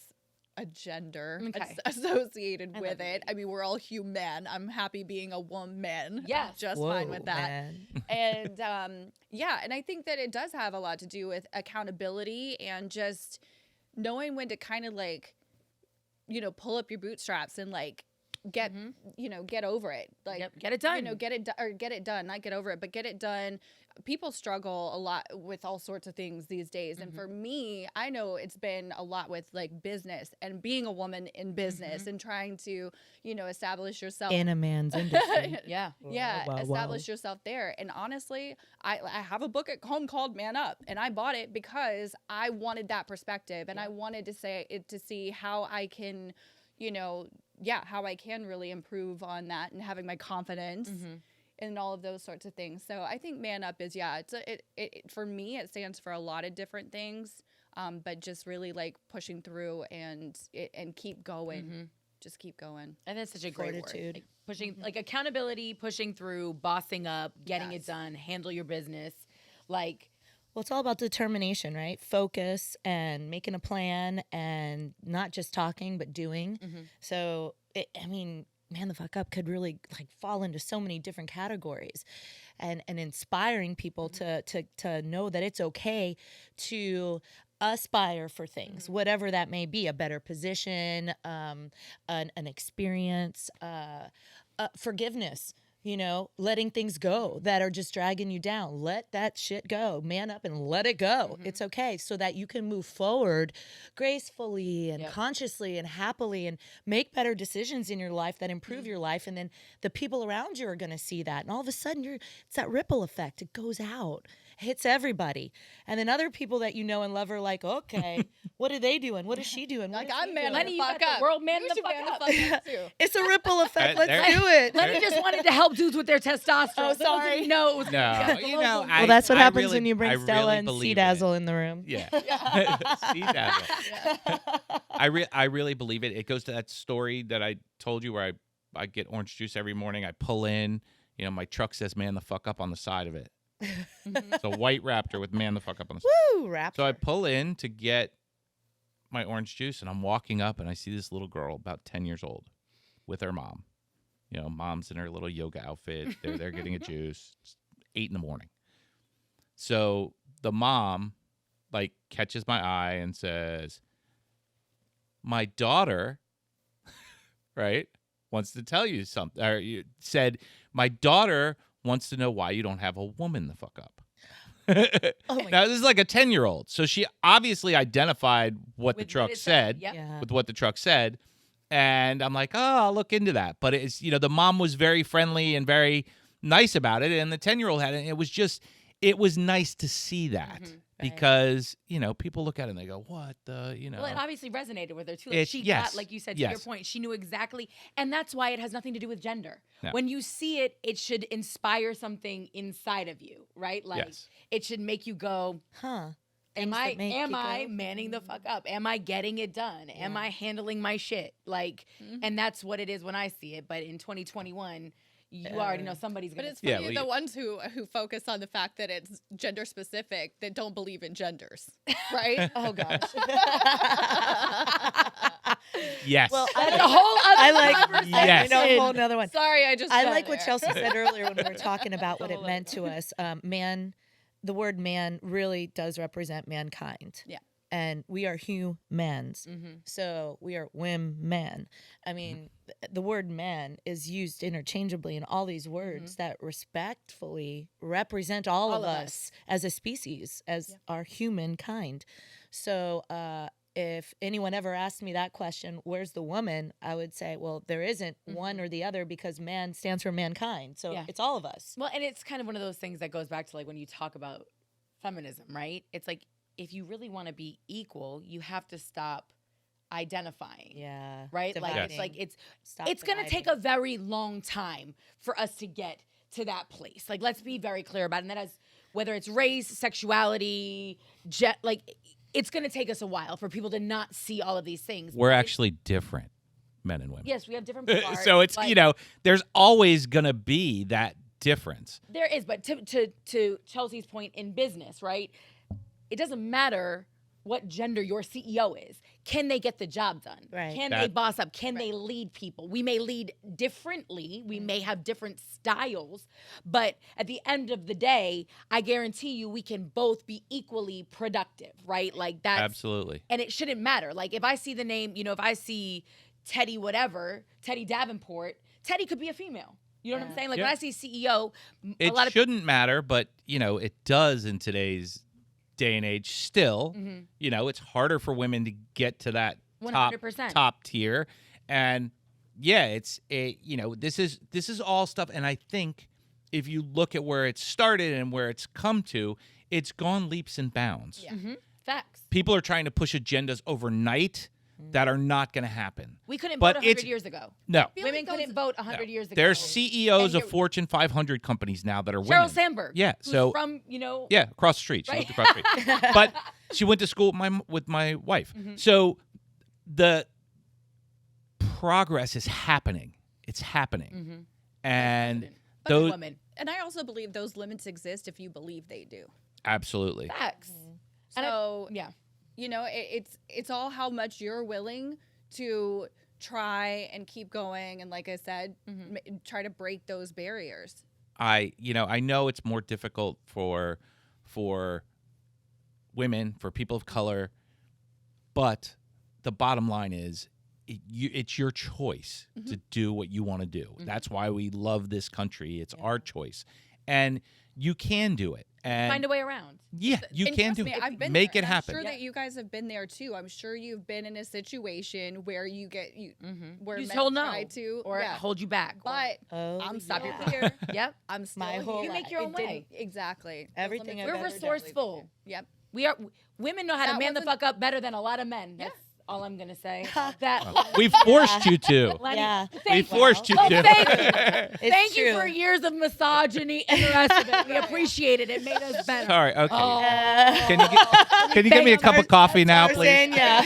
a gender Okay. associated with it. I mean, we're all human. I'm happy being a woman. Yes. I'm just fine with that. Man. And and I think that it does have a lot to do with accountability and just knowing when to kind of pull up your bootstraps and get get over it. Get it done. Get it done. Not get over it, but get it done. People struggle a lot with all sorts of things these days. And for me, I know it's been a lot with business and being a woman in business and trying to, establish yourself In a man's industry. Yeah. yeah, Whoa, whoa, establish yourself there. And honestly, I have a book at home called Man Up, and I bought it because I wanted that perspective, and I wanted to see how I can, how I can really improve on that and having my confidence. and all of those sorts of things. So I think Man Up is, it for me, it stands for a lot of different things, but just really like pushing through and keep going. Just keep going. And that's such a great Fortitude. word. Like pushing, like accountability, pushing through, bossing up, getting it done, handle your business. Like, well, it's all about determination, right? Focus and making a plan and not just talking, but doing. So, Man the Fuck Up could really like fall into so many different categories, and inspiring people to know that it's okay to aspire for things, whatever that may be, a better position, an experience, forgiveness. Letting things go that are just dragging you down. Let that shit go. Man up and let it go. It's okay, so that you can move forward gracefully and consciously and happily and make better decisions in your life that improve your life. And then the people around you are going to see that. And all of a sudden, it's that ripple effect. It goes out, hits everybody. And then other people that you know and love are like, okay, what are they doing? What is she doing? Like, I'm man the you fuck got up. the world man You the should fuck man up. the fuck up too. It's a ripple effect. Let's there- do it. Lenny just wanted to help dudes with their testosterone. Oh, sorry. No, it was No, Well, that's what I happens really- when you bring I Stella really and believe Sea in it. Dazzle in the room. Yeah. Sea Dazzle. I really believe it. It goes to that story that I told you where I get orange juice every morning. I pull in, my truck says "Man the Fuck Up" on the side of it. It's a white Raptor with "Man the Fuck Up" on the side. Woo, Raptor. So I pull in to get my orange juice, and I'm walking up, and I see this little girl about 10 years old with her mom. Mom's in her little yoga outfit. They're there getting a juice. It's 8 a.m. So the mom, like, catches my eye and says, "My daughter," right, "wants to tell you something." Or you said, "My daughter wants to know why you don't have a woman the fuck up." Now, this is like a 10-year-old. So she obviously identified what the truck said with what the truck said. And I'm like, oh, I'll look into that. But it's, the mom was very friendly and very nice about it. And the 10-year-old had it. And it was nice to see that because, people look at it and they go, what the, Well, it obviously resonated with her too. Like she got, like you said, to your point, she knew exactly. And that's why it has nothing to do with gender. No. When you see it, it should inspire something inside of you, right? Like it should make you go, huh. Am I manning the fuck up? Am I getting it done? Yeah. Am I handling my shit? Like, and that's what it is when I see it. But in 2021, you already know somebody's gonna. But it's funny, the ones who focus on the fact that it's gender specific that don't believe in genders, right? Oh gosh. Yes. Well, that's a whole other yes. a whole nother one. Sorry, I like what Chelsea said earlier when we were talking about what it meant to us. The word man really does represent mankind. Yeah. And we are humans. So we are women. I mean, the word man is used interchangeably in all these words that respectfully represent all of us as a species, as our humankind. So if anyone ever asked me that question, where's the woman? I would say, well, there isn't one or the other because man stands for mankind. So it's all of us. Well, and it's kind of one of those things that goes back to like when you talk about feminism, right? It's like if you really want to be equal, you have to stop identifying. Yeah. Right? Dividing. Like it's going to take a very long time for us to get to that place. Like let's be very clear about it. And that has whether it's race, sexuality, it's going to take us a while for people to not see all of these things. We're actually different, men and women. Yes, we have different parts. So it's, there's always going to be that difference. There is, but to Chelsea's point in business, right? It doesn't matter what gender your CEO is. Can they get the job done? Right. Can they boss up? Can they lead people? We may lead differently. We may have different styles. But at the end of the day, I guarantee you we can both be equally productive, right? Like that's... Absolutely. And it shouldn't matter. Like if I see the name, if I see Teddy Davenport, Teddy could be a female. You know what I'm saying? Like when I see CEO, it shouldn't matter, but, it does in today's day and age still. It's harder for women to get to that 100%. top tier. And this is all stuff. And I think if you look at where it started and where it's come to, it's gone leaps and bounds. Yeah. Facts. People are trying to push agendas overnight that are not going to happen. We couldn't But vote 100 years ago. No. Women couldn't vote 100 years ago. There's CEOs And of Fortune 500 companies now that are women. Sheryl Sandberg. Yeah. who's So from, yeah, across the street. She Right. lived across the street. But she went to school with my wife. So the progress is happening. It's happening. And But those women. And I also believe those limits exist if you believe they do. absolutely. Facts. And So yeah. it's all how much you're willing to try and keep going, and like I said, try to break those barriers. I know it's more difficult for women, for people of color, but the bottom line is it's your choice to do what you want to do. That's why we love this country. It's our choice. And you can do it. And Find a way around. yeah, you And can trust do me, it. I've been Make there, it and happen. I'm sure that you guys have been there too. I'm sure you've been in a situation where where You just men told no. try to Or hold you back. But Oh, I'm still yeah. here. Yep. I'm still My here. whole You make your own It didn't- way. Exactly. Those Everything limits I've We're are ever definitely resourceful. here. Yep. We are women know how to That man the wasn't- fuck up better than a lot of men. That's all I'm gonna say. That We forced you to. Lenny, Yeah. We thank you. forced you Oh, to. thank you. It's Thank you true. for years of misogyny and the rest of it. We appreciate it. It made us better. Sorry. Okay. Oh. Can you give me a cup of coffee now, please? Saying, yeah.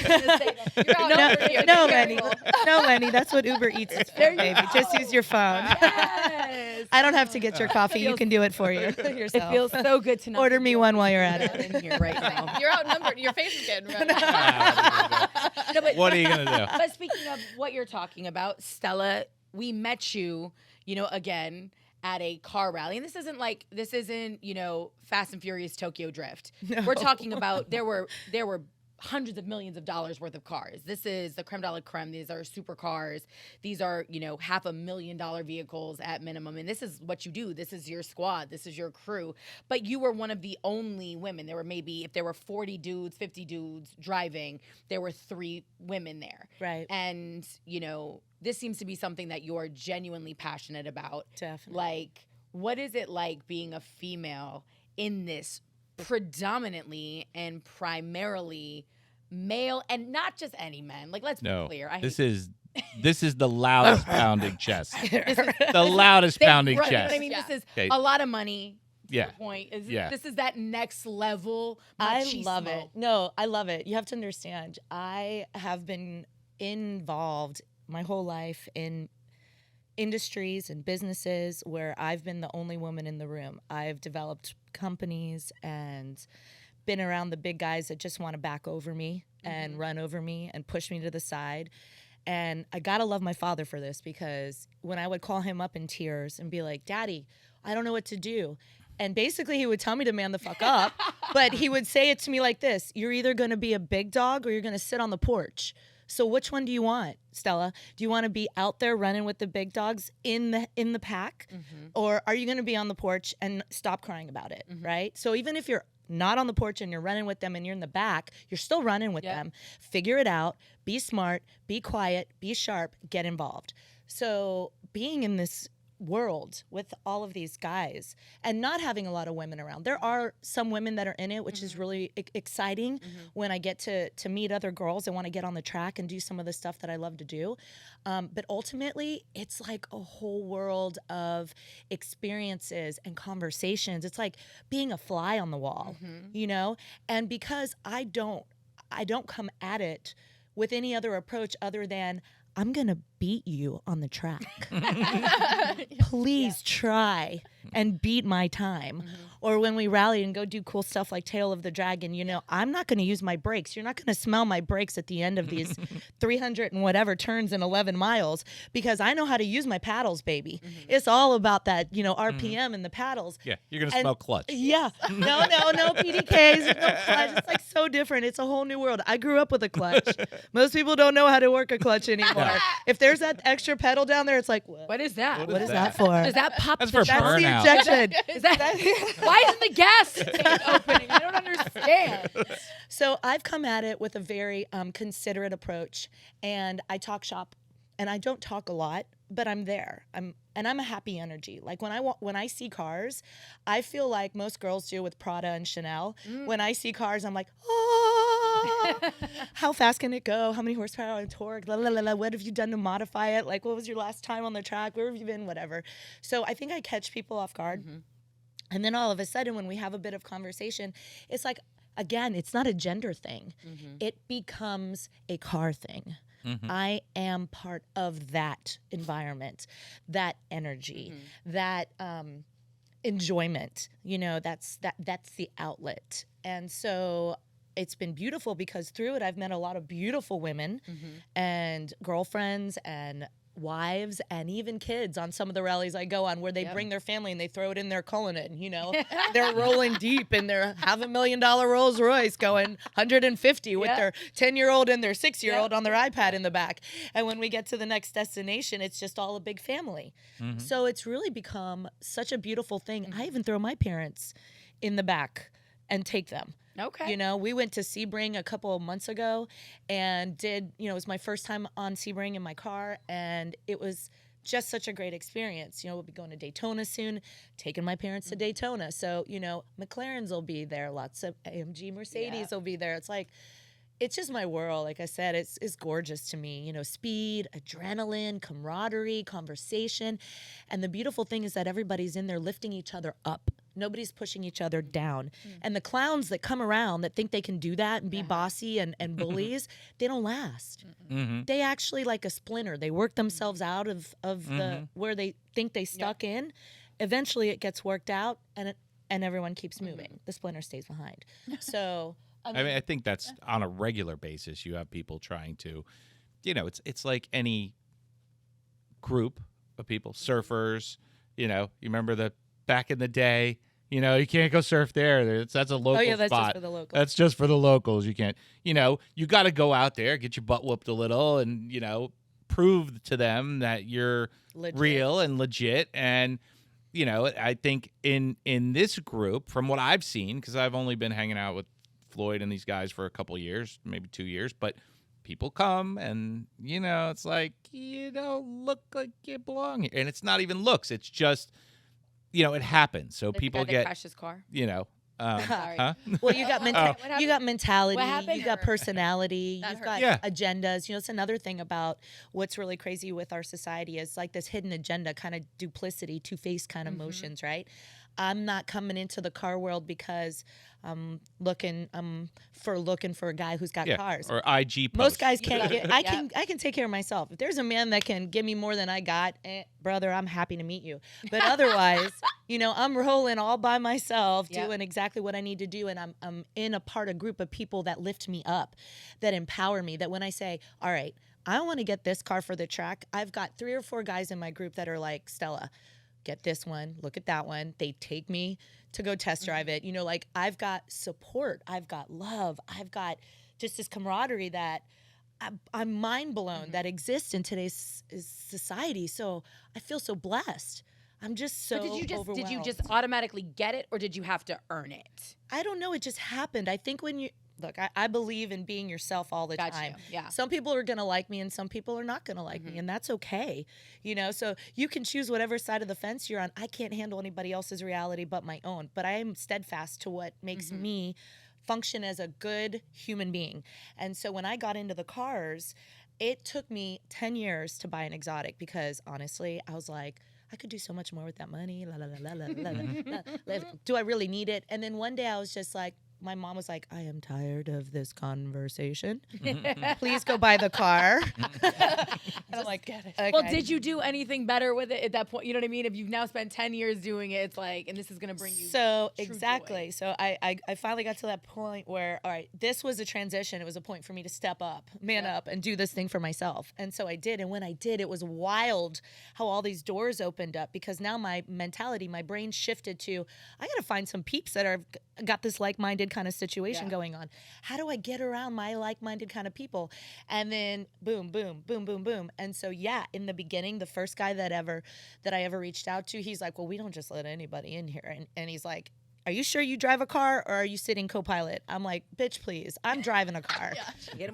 You're No, outnumbered here. no, Be Lenny. careful. No, Lenny. That's what Uber Eats is for, baby. Just use your phone. Yes. I don't have to get your coffee. You Feels- can do it for you It yourself. feels so good to not Order be me the one while you're only at it. in here right now. You're outnumbered. Your face is getting red. No, but, What are you gonna do? but speaking of what you're talking about, Stella, we met you, again at a car rally, and this isn't Fast and Furious Tokyo Drift. We're talking about there were hundreds of millions of dollars worth of cars. This is the creme de la creme. These are supercars. These are, $500,000 vehicles at minimum. And this is what you do. This is your squad. This is your crew. But you were one of the only women. There were if there were 40 dudes, 50 dudes driving, there were 3 women there. Right. And, this seems to be something that you're genuinely passionate about. Definitely. Like, what is it like being a female in this predominantly and primarily male, and not just any men? Like, let's be clear. This is the loudest pounding chest. The loudest pounding right, chest. I mean, Yeah. this is Okay. a lot of money. Yeah. Point is Yeah. this is that next level. I machismo. love it. No, I love it. You have to understand, I have been involved my whole life in industries and businesses where I've been the only woman in the room. I've developed companies and been around the big guys that just want to back over me and run over me and push me to the side. And I gotta love my father for this, because when I would call him up in tears and be like, Daddy, I don't know what to do. And basically he would tell me to man the fuck up, but he would say it to me like this: you're either gonna be a big dog or you're gonna sit on the porch. So which one do you want, Stella? Do you want to be out there running with the big dogs in the pack, or are you going to be on the porch and stop crying about it, right? So even if you're not on the porch and you're running with them and you're in the back, you're still running with them. Figure it out. Be smart. Be quiet. Be sharp. Get involved. So being in this world with all of these guys and not having a lot of women around. There are some women that are in it, which is really exciting when I get to meet other girls and want to get on the track and do some of the stuff that I love to do. But ultimately, it's like a whole world of experiences and conversations. It's like being a fly on the wall, And because I don't come at it with any other approach other than I'm going to beat you on the track. Please try and beat my time. Or when we rally and go do cool stuff like Tail of the Dragon, I'm not going to use my brakes. You're not going to smell my brakes at the end of these 300 and whatever turns in 11 miles, because I know how to use my paddles, baby. It's all about that, RPM and the paddles. Yeah, you're going to smell clutch. Yeah. No PDKs, no clutch. It's like so different. It's a whole new world. I grew up with a clutch. Most people don't know how to work a clutch anymore. If there's that extra pedal down there, it's like, What is that? what is that for? Does that pop? That's the for gas? That's the burnout. injection. Is that why isn't the gas tank opening? I don't understand. So I've come at it with a very considerate approach, and I talk shop, and I don't talk a lot, but I'm there. I'm a happy energy. Like when I see cars, I feel like most girls do with Prada and Chanel. When I see cars, I'm like, oh. how fast can it go? How many horsepower and torque? La, la, la, la. What have you done to modify it? Like, what was your last time on the track? Where have you been? Whatever. So I think I catch people off guard. And then all of a sudden, when we have a bit of conversation, it's like, again, it's not a gender thing. It becomes a car thing. I am part of that environment, that energy, that enjoyment. You know, that's the outlet. And so it's been beautiful because through it, I've met a lot of beautiful women and girlfriends and wives and even kids on some of the rallies I go on where they bring their family and they throw it in their Cullinan, you know. They're rolling deep in their $500,000 Rolls Royce going 150 with their 10-year-old and their 6-year-old on their iPad in the back. And when we get to the next destination, it's just all a big family. So it's really become such a beautiful thing. I even throw my parents in the back and take them. Okay. You know, we went to Sebring a couple of months ago and did, you know, it was my first time on Sebring in my car, and it was just such a great experience. You know, we'll be going to Daytona soon, taking my parents to Daytona. So, you know, McLarens will be there, lots of AMG Mercedes will be there. It's like, it's just my world. Like I said, it's gorgeous to me. You know, speed, adrenaline, camaraderie, conversation. And the beautiful thing is that everybody's in there lifting each other up. Nobody's pushing each other down. And the clowns that come around that think they can do that and be bossy and bullies, they don't last. They actually, like a splinter, they work themselves out of the where they think they stuck in. Eventually it gets worked out and everyone keeps moving. The splinter stays behind. So I mean, I think that's on a regular basis. You have people trying to, you know, it's like any group of people, surfers, you know, you remember the back in the day, you know, you can't go surf there. That's a local that's spot. just for the locals. That's just for the locals. You can't, you know, you got to go out there, get your butt whooped a little and, you know, prove to them that you're real and legit. And, you know, I think in this group, from what I've seen, because I've only been hanging out with Floyd and these guys for a couple of years, maybe 2 years, but people come and, you know, it's like, you don't look like you belong here. And it's not even looks. It's just, you know, it happens. So The people guy that get, crashed his car. you know, Sorry. huh? Well, you got you got mentality, What happened? you got personality, That you've hurt. got Yeah. agendas. You know, it's another thing about what's really crazy with our society is like this hidden agenda, kind of duplicity, two-faced kind of motions, right? I'm not coming into the car world because I'm looking for a guy who's got cars. Or IG posts. Most guys can't love get. it. I can take care of myself. If there's a man that can give me more than I got, brother, I'm happy to meet you. But otherwise, you know, I'm rolling all by myself, doing exactly what I need to do, and I'm in a group of people that lift me up, that empower me. That when I say, all right, I want to get this car for the track, I've got 3 or 4 guys in my group that are like, Stella, get this one, look at that one. They take me to go test drive it. You know, like I've got support, I've got love, I've got just this camaraderie that I'm mind blown that exists in today's society. So I feel so blessed. I'm just so overwhelmed. Did you just automatically get it, or did you have to earn it? I don't know. It just happened. I think when you look, I believe in being yourself all the time. Yeah. Some people are going to like me and some people are not going to like me, and that's okay. You know, so you can choose whatever side of the fence you're on. I can't handle anybody else's reality but my own, but I am steadfast to what makes me function as a good human being. And so when I got into the cars, it took me 10 years to buy an exotic because honestly, I was like, I could do so much more with that money. La, la, la, la, la, la, la. Do I really need it? And then one day I was just like, my mom was like, I am tired of this conversation. Please go buy the car. And I'm like, get it. Okay. Well, did you do anything better with it at that point? You know what I mean? If you've now spent 10 years doing it, it's like, and this is going to bring you So true exactly. joy. So I finally got to that point where, all right, this was a transition. It was a point for me to step up, man up, and do this thing for myself. And so I did. And when I did, it was wild how all these doors opened up because now my mentality, my brain shifted to, I got to find some peeps that are got this like-minded kind of situation going on. How do I get around my like-minded kind of people? And then boom, boom, boom, boom, boom. And so in the beginning, the first guy that I ever reached out to, he's like, well, we don't just let anybody in here. And he's like, are you sure you drive a car or are you sitting co-pilot? I'm like, bitch, please. I'm driving a car.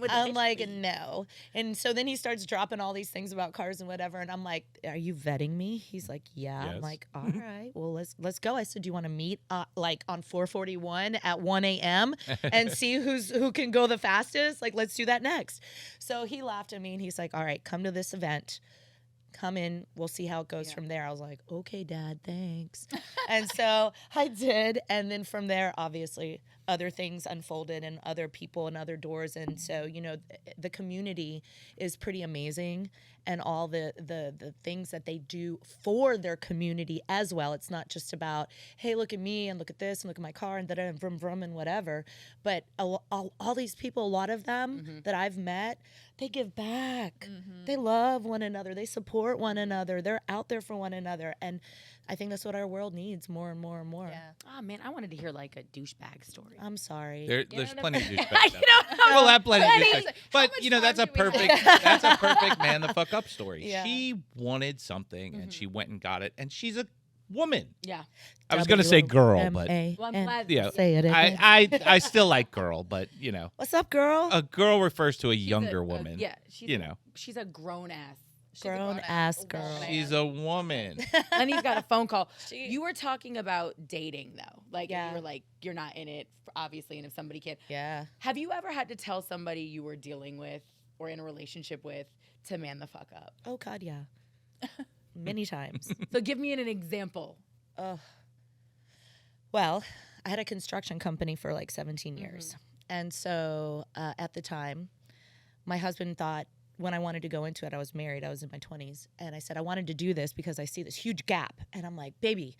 I'm like, no. And so then he starts dropping all these things about cars and whatever. And I'm like, are you vetting me? He's like, yeah. Yes. I'm like, all right, well, let's go. I said, do you want to meet like on 441 at 1 a.m. and see who can go the fastest? Like, let's do that next. So he laughed at me and he's like, all right, come to this event. Come in, we'll see how it goes from there. I was like, okay, Dad, thanks. And so I did. And then from there, obviously, other things unfolded and other people and other doors. And so, you know, the community is pretty amazing, and all the things that they do for their community as well. It's not just about, hey, look at me and look at this and look at my car and da-da and vroom vroom and whatever. But all these people, a lot of them that I've met, they give back. They love one another. They support one another. They're out there for one another. And I think that's what our world needs more and more and more. Yeah. Oh, man, I wanted to hear like a douchebag story. I'm sorry. There's plenty of douchebags. know. We'll have plenty of douchebags. How But, much you know, time that's a do we perfect that's a perfect man the fuck up story. Yeah. She wanted something and she went and got it, and she's a woman. Yeah. I was going to say girl, but Well, I'm glad. yeah. Say it again. I still like girl, but, you know, What's up, girl? a girl refers to a younger woman. Yeah. She's You know. She's a grown ass. Grown ass girl. She's a woman. Lenny's got a phone call. You were talking about dating, though. Like, Yeah. you were like, you're not in it, obviously, and if somebody can. Yeah. Have you ever had to tell somebody you were dealing with or in a relationship with to man the fuck up? Oh, God, yeah. Many times. So give me an example. Well, I had a construction company for like 17 years. And so at the time, my husband thought, when I wanted to go into it, I was married. I was in my 20s. And I said, I wanted to do this because I see this huge gap. And I'm like, baby,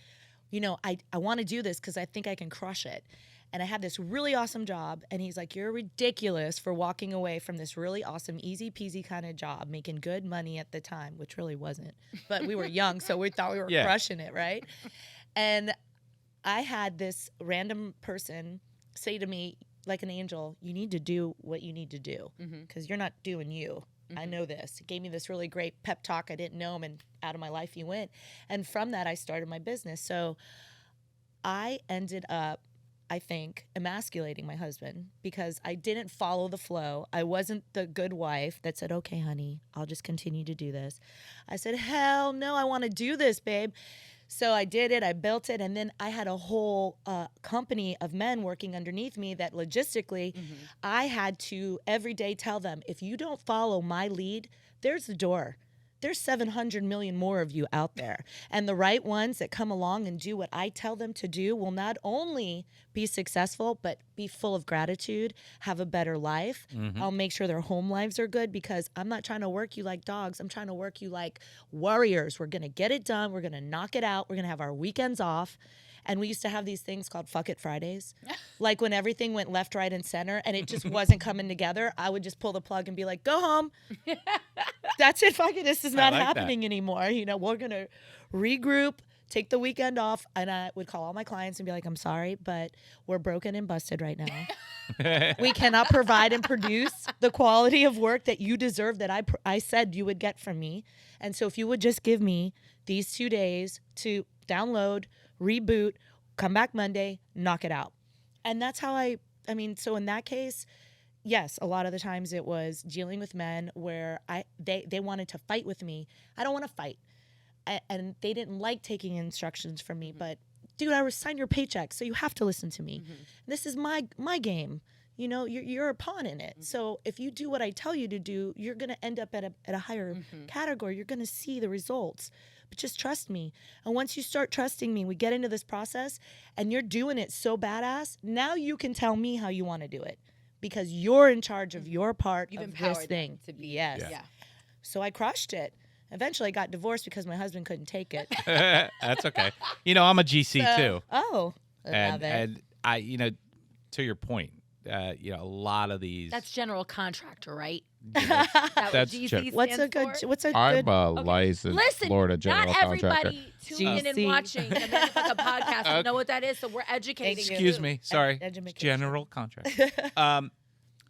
you know, I want to do this because I think I can crush it. And I had this really awesome job. And he's like, you're ridiculous for walking away from this really awesome, easy peasy kind of job, making good money at the time, which really wasn't. But we were young, so we thought we were crushing it, right? And I had this random person say to me, like an angel, you need to do what you need to do because you're not doing you. I know this. He gave me this really great pep talk. I didn't know him, and out of my life he went. And from that, I started my business. So I ended up, I think, emasculating my husband because I didn't follow the flow. I wasn't the good wife that said, okay, honey, I'll just continue to do this. I said, hell no, I want to do this, babe. So I did it, I built it, and then I had a whole company of men working underneath me that logistically I had to every day tell them, if you don't follow my lead, there's the door. There's 700 million more of you out there. And the right ones that come along and do what I tell them to do will not only be successful, but be full of gratitude, have a better life. I'll make sure their home lives are good because I'm not trying to work you like dogs. I'm trying to work you like warriors. We're going to get it done. We're going to knock it out. We're going to have our weekends off. And we used to have these things called Fuck It Fridays. Like when everything went left, right, and center and it just wasn't coming together, I would just pull the plug and be like, go home. That's it. Fuck it. This is not happening anymore. You know, we're going to regroup, take the weekend off. And I would call all my clients and be like, I'm sorry, but we're broken and busted right now. We cannot provide and produce the quality of work that you deserve that I said you would get from me. And so if you would just give me these 2 days to download, reboot, come back Monday, knock it out. And that's how I mean, so in that case, yes, a lot of the times it was dealing with men where they wanted to fight with me. I don't want to fight. And they didn't like taking instructions from me, but dude, I signed your paycheck, so you have to listen to me. This is my game. You know, you're a pawn in it. So if you do what I tell you to do, you're going to end up at a higher category. You're going to see the results. But just trust me. And once you start trusting me, we get into this process and you're doing it so badass. Now you can tell me how you want to do it because you're in charge of your part of this thing. To be, yes. Yeah. So I crushed it. Eventually I got divorced because my husband couldn't take it. That's okay. You know, I'm a GC too. Oh, And I, you know, to your point, you know, a lot of these. That's general contractor, right? That's What's a good? I'm a licensed Florida general not contractor. everybody tuning in and GC. watching the ManTFup podcast will know what that is, so we're educating you. Excuse me, sorry, Education. general contractor.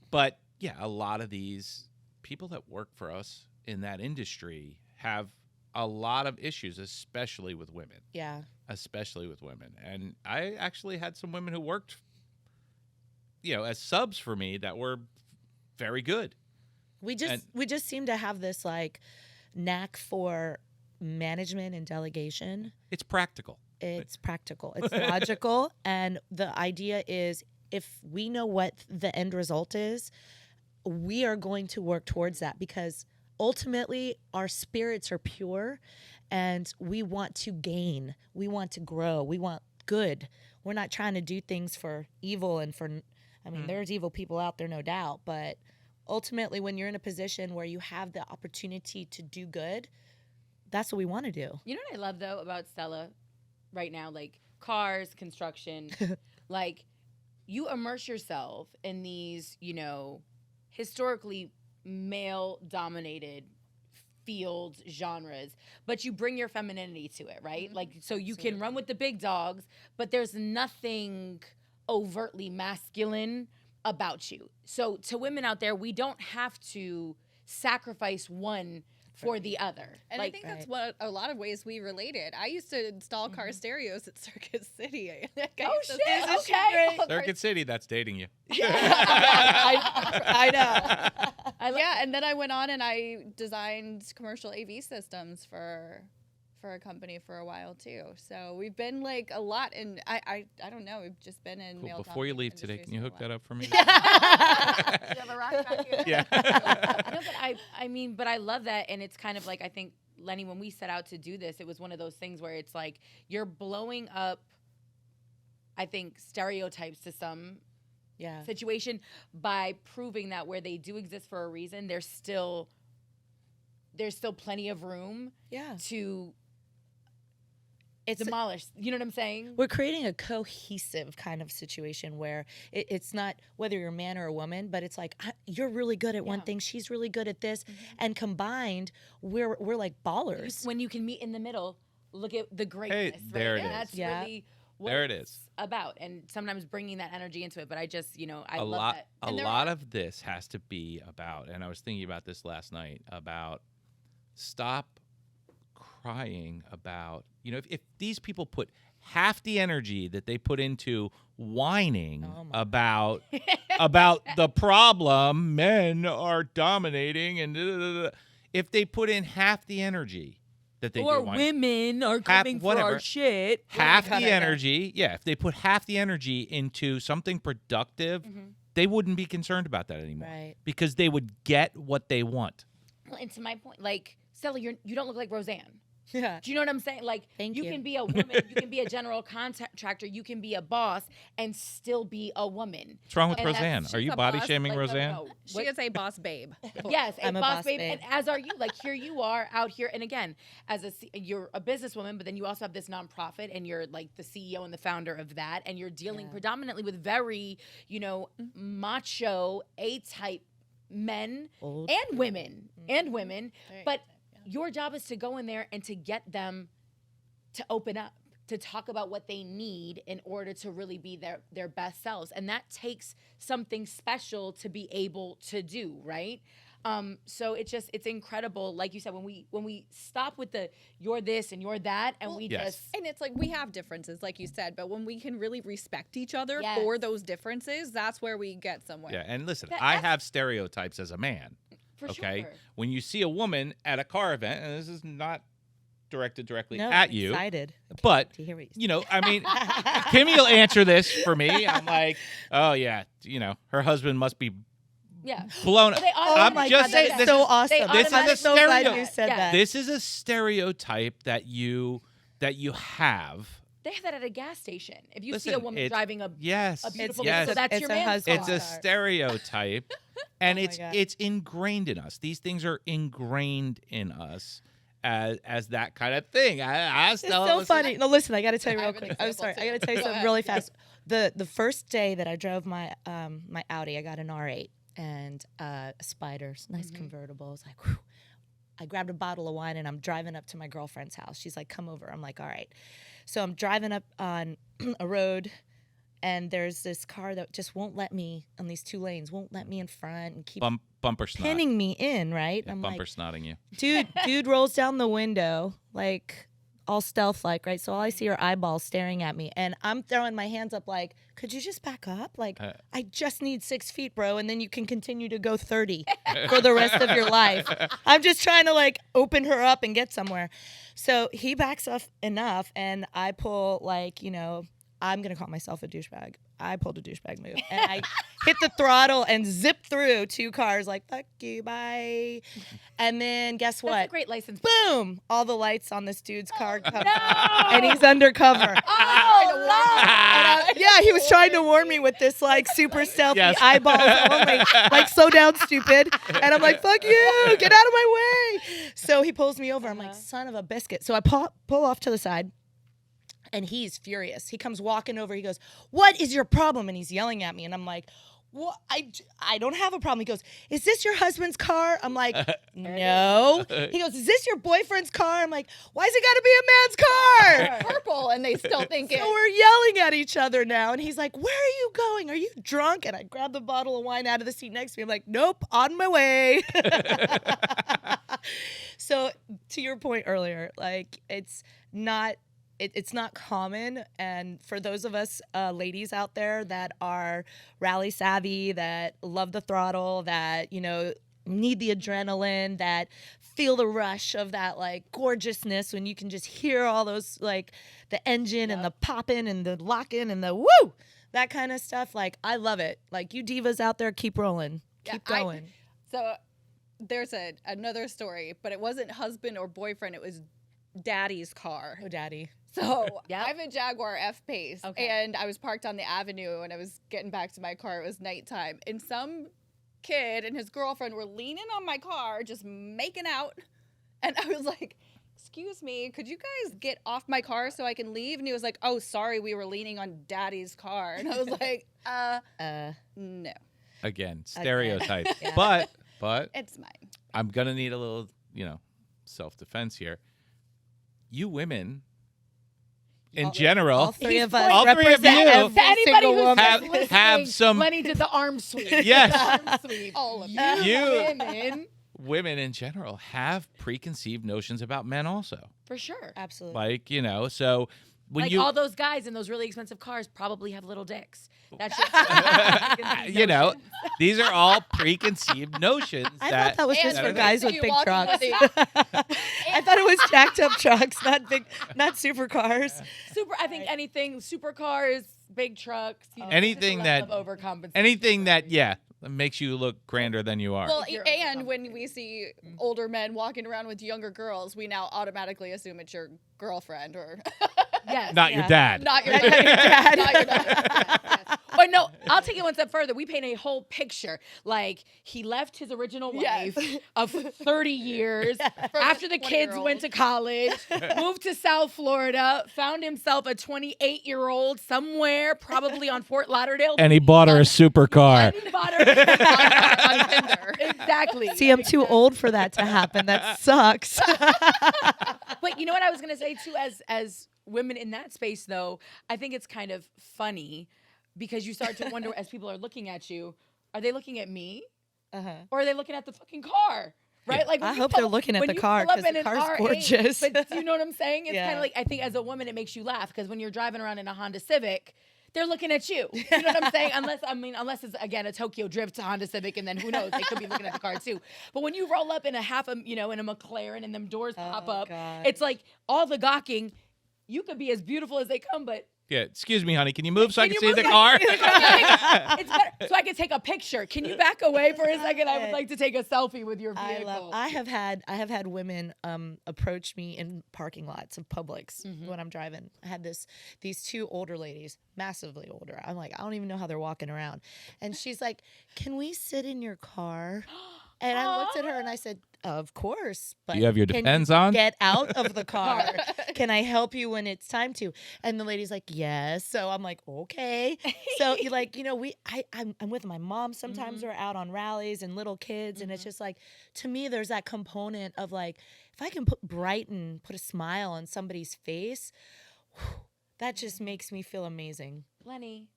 But yeah, a lot of these people that work for us in that industry have a lot of issues, especially with women. Yeah. Especially with women. And I actually had some women who worked, as subs for me that were very good. We just seem to have this like knack for management and delegation. It's practical. It's practical. It's logical. And the idea is if we know what the end result is, we are going to work towards that because ultimately our spirits are pure and we want to gain. We want to grow. We want good. We're not trying to do things for evil and for, there's evil people out there, no doubt. But ultimately, when you're in a position where you have the opportunity to do good, that's what we want to do. You know what I love, though, about Stella right now? Like cars, construction, like you immerse yourself in these, historically male-dominated fields, genres, but you bring your femininity to it, right? Mm-hmm. Like, so you can run with the big dogs, but there's nothing overtly masculine about you. So to women out there, we don't have to sacrifice one for the other. And I think that's what a lot of ways we related. I used to install car stereos at Circuit City. Okay. Circuit City, that's dating you. I know. And then I went on and I designed commercial AV systems for a company for a while too. So we've been like a lot in I don't know, we've just been in male. Before you leave today, can you hook that up for me? Do you have a rock back here? Yeah. No, but but I love that, and it's kind of like, I think, Lenny, when we set out to do this, it was one of those things where it's like you're blowing up, I think, stereotypes to some situation by proving that where they do exist for a reason, there's still plenty of room to demolish. You know what I'm saying? We're creating a cohesive kind of situation where it's not whether you're a man or a woman, but it's like you're really good at one thing, she's really good at this, and combined, we're like ballers. When you can meet in the middle, look at the greatness. Hey, there it is. That's really what there it is. About, and sometimes bringing that energy into it. But I just, I love that. A lot of this has to be about, and I was thinking about this last night, about stop crying about, if these people put half the energy that they put into whining about the problem, men are dominating, and if they put in half the energy that they or women are coming for our shit, half the energy, if they put half the energy into something productive, they wouldn't be concerned about that anymore, right? Because they would get what they want. Well, and to my point, like, Stella, you don't look like Roseanne. Yeah. Do you know what I'm saying? Like, you can be a woman, you can be a general contractor, you can be a boss, and still be a woman. What's wrong with Roseanne? Are you body shaming Roseanne? No. She is a boss babe. Yes, I'm a boss babe, and as are you. Like, here you are out here, and again, you're a businesswoman, but then you also have this nonprofit, and you're like the CEO and the founder of that, and you're dealing predominantly with very, macho, A-type men and women, but your job is to go in there and to get them to open up, to talk about what they need in order to really be their best selves. And that takes something special to be able to do, right? So it's incredible. Like you said, when we stop with the you're this and you're that, and and it's like we have differences, like you said, but when we can really respect each other for those differences, that's where we get somewhere. Yeah, and listen, I have stereotypes as a man. Okay, when you see a woman at a car event, and this is not directed directly at you, excited. But Kimmy will answer this for me. I'm like, oh yeah, her husband must be blown up. I'm just saying, this so awesome. This is a stereotype. You said that. This is a stereotype that you have. They have that at a gas station. If you see a woman driving a beautiful car, so that's your man's car. It's a stereotype, and it's ingrained in us. These things are ingrained in us as that kind of thing. It's so funny. No, listen, I got to tell you real quick. I'm sorry. I got to tell you something really fast. The first day that I drove my my Audi, I got an R8 and Spiders, nice convertible. I was like, whew. I grabbed a bottle of wine and I'm driving up to my girlfriend's house. She's like, come over. I'm like, all right. So I'm driving up on a road and there's this car that just won't let me on these 2 lanes, won't let me in front and keep bumper snot. pinning me in, right? Yeah, I'm bumper like, snotting you. dude rolls down the window, like all stealth-like, right? So all I see are eyeballs staring at me, and I'm throwing my hands up like, could you just back up? Like, I just need 6 feet, bro, and then you can continue to go 30 for the rest of your life. I'm just trying to, like, open her up and get somewhere. So he backs up enough, and I pull, like, you know, I'm going to call myself a douchebag. I pulled a douchebag move. And I hit the throttle and zip through 2 cars like, fuck you, bye. And then guess what? That's a great license. Boom! All the lights on this dude's car come on. And he's undercover. Yeah, he was trying to warn me with this, like, super stealthy eyeballs only. Like, slow down, stupid. And I'm like, fuck you! Get out of my way! So he pulls me over. I'm like, son of a biscuit. So I pull off to the side. And he's furious. He comes walking over. He goes, what is your problem? And he's yelling at me. And I'm like, well, I don't have a problem. He goes, is this your husband's car? I'm like, no. He goes, is this your boyfriend's car? I'm like, why's it got to be a man's car? Purple, and they still think it. So we're yelling at each other now. And he's like, where are you going? Are you drunk? And I grab the bottle of wine out of the seat next to me. I'm like, nope, on my way. So to your point earlier, like, it's not common, and for those of us ladies out there that are rally savvy, that love the throttle, that, you know, need the adrenaline, that feel the rush of that, like, gorgeousness when you can just hear all those, like, the engine and the popping and the locking and the woo, that kind of stuff, like, I love it. Like, you divas out there, keep rolling, keep going. So there's another story, but it wasn't husband or boyfriend, it was daddy's car. Oh, daddy. So I have a Jaguar F-Pace, and I was parked on the avenue, and I was getting back to my car. It was nighttime, and some kid and his girlfriend were leaning on my car, just making out, and I was like, excuse me, could you guys get off my car so I can leave? And he was like, oh, sorry, we were leaning on daddy's car. And I was like, no. Again, stereotype. Yeah. But It's mine. I'm going to need a little, you know, self-defense here. You women, in general, all three of us, all three of you, To anybody who's have some. Lenny did the arm sweep. Yes. The arm sweep. All of You women in general have preconceived notions about men also. For sure. Absolutely. Like, you know, so when like you all those guys in those really expensive cars probably have little dicks. That's just you know, these are all preconceived notions. I thought that was just for guys with big trucks. I thought it was jacked up trucks, not supercars. I think anything, supercars, big trucks, you know, anything that overcompensation. anything that makes you look grander than you are. Well, and when we see older men walking around with younger girls, we now automatically assume it's your girlfriend or yes, not your dad. Not your dad. Not your dad. Yes. But no, I'll take it one step further. We paint a whole picture. Like, he left his original wife of 30 years after the kids went to college, moved to South Florida, found himself a 28-year-old somewhere, probably on Fort Lauderdale. And he bought her a supercar. And he bought her on Tinder. Exactly. See, I'm too old for that to happen. That sucks. But you know what I was going to say, too, as women in that space, though, I think it's kind of funny because you start to wonder as people are looking at you, are they looking at me? Or are they looking at the fucking car? Right? Yeah. Like, I hope they're looking at the car because the car's gorgeous. But do you know what I'm saying? It's kind of like, I think as a woman, it makes you laugh because when you're driving around in a Honda Civic, they're looking at you. You know what I'm saying? Unless it's, again, a Tokyo Drift Honda Civic, and then who knows? They could be looking at the car too. But when you roll up in in a McLaren and them doors pop up, it's like all the gawking. You could be as beautiful as they come, but Yeah, excuse me, honey. Can you move so I can see the car? It's better so I can take a picture. Can you back away for a second? I would like to take a selfie with your vehicle. I have had women approach me in parking lots of Publix when I'm driving. I had these 2 older ladies, massively older. I'm like, I don't even know how they're walking around. And she's like, "Can we sit in your car?" And I looked at her and I said, "Of course, but you have your Depends on? Get out of the car. Can I help you when it's time to?" And the lady's like, "Yes." So I'm like, "Okay." So you're like, I'm with my mom. Sometimes we're out on rallies and little kids, and it's just like, to me, there's that component of like, if I can put a smile on somebody's face, that just makes me feel amazing. Lenny,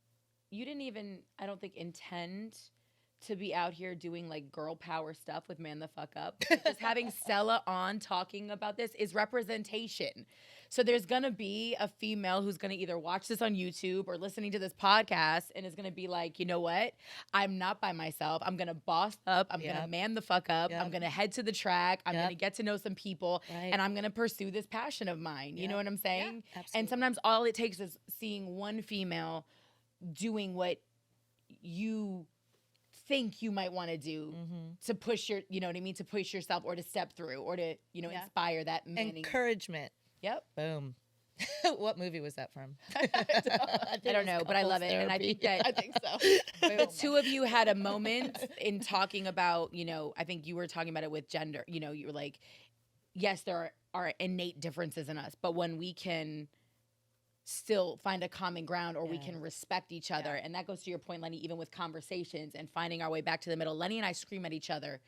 didn't even, I don't think, intend to be out here doing like girl power stuff with Man the Fuck Up. Just having Stella on talking about this is representation. So there's going to be a female who's going to either watch this on YouTube or listening to this podcast and is going to be like, you know what? I'm not by myself. I'm going to boss up. I'm going to man the fuck up. I'm going to head to the track. I'm going to get to know some people and I'm going to pursue this passion of mine. You know what I'm saying? Yeah, and sometimes all it takes is seeing one female doing what you think you might want to do to push your, you know what I mean, to push yourself or to step through or to, you know, inspire that encouragement. Yep. Boom. What movie was that from? I don't know, but I love it. And I think that I think so. the two of you had a moment in talking about, you know, I think you were talking about it with gender. You know, you were like, yes, there are innate differences in us, but when we can still find a common ground or we can respect each other. And that goes to your point, Lenny, even with conversations and finding our way back to the middle. Lenny and I scream at each other.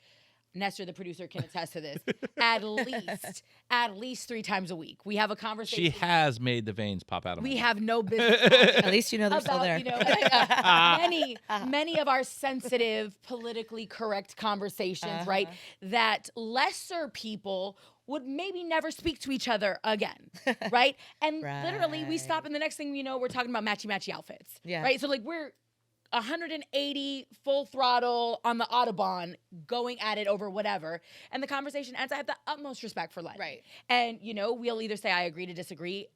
Nestor, the producer, can attest to this. At least 3 times a week. We have a conversation. She has made the veins pop out of my We neck. have no business. At least you know they're still there. You know, many of our sensitive, politically correct conversations, right? That lesser people would maybe never speak to each other again, right? And literally, we stop, and the next thing we know, we're talking about matchy outfits, right? So like we're 180 full throttle on the Autobahn going at it over whatever. And the conversation ends. I have the utmost respect for Len. Right. And, you know, we'll either say I agree to disagree.